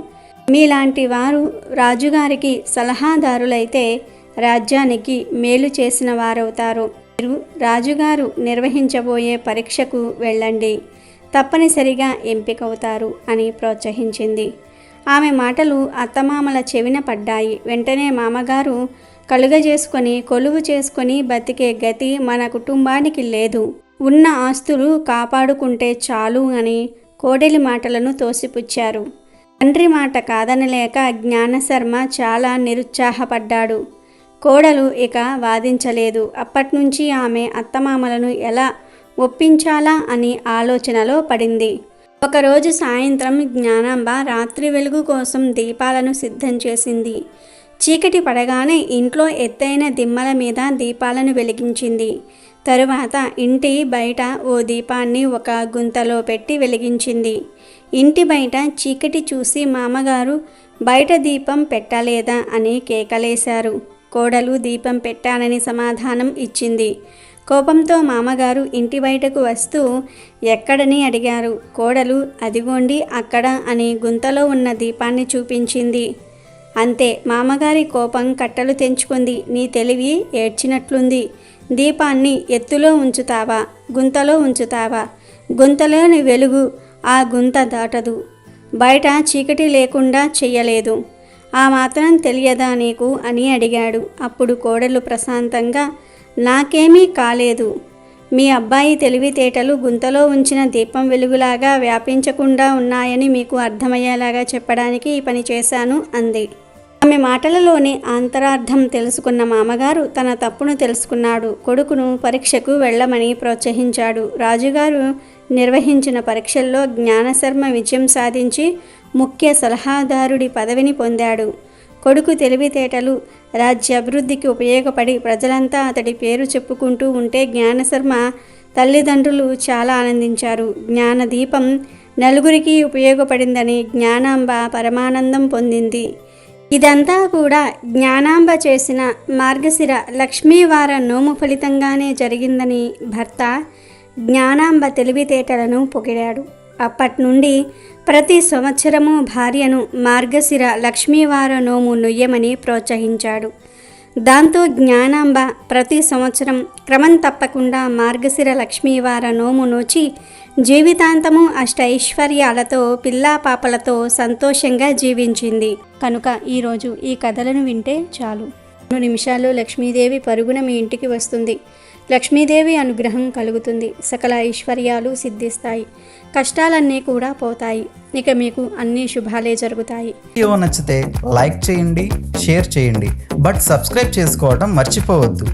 మీలాంటి వారు రాజుగారికి సలహాదారులైతే రాజ్యానికి మేలు చేసిన వారవుతారు. మీరు రాజుగారు నిర్వహించబోయే పరీక్షకు వెళ్ళండి, తప్పనిసరిగా ఎంపికవుతారు అని ప్రోత్సహించింది. ఆమె మాటలు అత్తమామల చెవిన పడ్డాయి. వెంటనే మామగారు కలుగజేసుకొని కొలువు చేసుకొని బతికే గతి మన కుటుంబానికి లేదు, ఉన్న ఆస్తులు కాపాడుకుంటే చాలు అని కోడలి మాటలను తోసిపుచ్చారు. తండ్రి మాట కాదనలేక జ్ఞానశర్మ చాలా నిరుత్సాహపడ్డాడు. కోడలు ఇక వాదించలేదు. అప్పట్నుంచి ఆమె అత్తమామలను ఎలా ఒప్పించాలా అని ఆలోచనలో పడింది. ఒకరోజు సాయంత్రం జ్ఞానాంబ రాత్రి వెలుగు కోసం దీపాలను సిద్ధం చేసింది. చీకటి పడగానే ఇంట్లో ఎత్తైన దిమ్మల మీద దీపాలను వెలిగించింది. తరువాత ఇంటి బయట ఓ దీపాన్ని ఒక గుంతలో పెట్టి వెలిగించింది. ఇంటి బయట చీకటి చూసి మామగారు బయట దీపం పెట్టలేదా అని కేకలేశారు. కోడలు దీపం పెట్టానని సమాధానం ఇచ్చింది. కోపంతో మామగారు ఇంటి బయటకు వస్తూ ఎక్కడని అడిగారు. కోడలు అదిగోండి అక్కడ అని గుంతలో ఉన్న దీపాన్ని చూపించింది. అంతే, మామగారి కోపం కట్టలు తెంచుకుంది. నీ తెలివి ఏడ్చినట్లుంది. దీపాన్ని ఎత్తులో ఉంచుతావా, గుంతలో ఉంచుతావా? గుంతలోని వెలుగు ఆ గుంత దాటదు. బయట చీకటి లేకుండా చెయ్యలేదు. ఆ మాత్రం తెలియదా నీకు అని అడిగాడు. అప్పుడు కోడలు ప్రశాంతంగా, నాకేమీ కాలేదు. మీ అబ్బాయి తెలివితేటలు గుంతలో ఉంచిన దీపం వెలుగులాగా వ్యాపించకుండా ఉన్నాయని మీకు అర్థమయ్యేలాగా చెప్పడానికి ఈ పని చేశాను అంది. ఆమె మాటలలోని అంతరార్థం తెలుసుకున్న మామగారు తన తప్పును తెలుసుకున్నాడు. కొడుకును పరీక్షకు వెళ్ళమని ప్రోత్సహించాడు. రాజుగారు నిర్వహించిన పరీక్షల్లో జ్ఞానశర్మ విజయం సాధించి ముఖ్య సలహాదారుడి పదవిని పొందాడు. కొడుకు తెలివితేటలు రాజ్యాభివృద్ధికి ఉపయోగపడి ప్రజలంతా అతడి పేరు చెప్పుకుంటూ ఉంటే జ్ఞానశర్మ తల్లిదండ్రులు చాలా ఆనందించారు. జ్ఞానదీపం నలుగురికి ఉపయోగపడిందని జ్ఞానాంబ పరమానందం పొందింది. ఇదంతా కూడా జ్ఞానాంబ చేసిన మార్గశిర లక్ష్మీవార నోము ఫలితంగానే జరిగిందని భర్త జ్ఞానాంబ తెలివితేటలను పొగిడాడు. అప్పటి నుండి ప్రతి సంవత్సరము భార్యను మార్గశిర లక్ష్మీవార నోము నొయ్యమని ప్రోత్సహించాడు. దాంతో జ్ఞానాంబ ప్రతి సంవత్సరం క్రమం తప్పకుండా మార్గశిర లక్ష్మీవార నోము నోచి జీవితాంతము అష్టైశ్వర్యాలతో పిల్లా పాపలతో సంతోషంగా జీవించింది. కనుక ఈరోజు ఈ కథలను వింటే చాలు, 2 నిమిషాల్లో లక్ష్మీదేవి పరుగున మీ ఇంటికి వస్తుంది. లక్ష్మీదేవి అనుగ్రహం కలుగుతుంది. సకల ఐశ్వర్యాలు సిద్ధిస్తాయి. కష్టాలన్నీ కూడా పోతాయి. ఇక మీకు అన్ని శుభాలే జరుగుతాయి. వీడియో నచ్చితే లైక్ చేయండి, షేర్ చేయండి, బట్ సబ్స్క్రైబ్ చేసుకోవడం మర్చిపోవద్దు.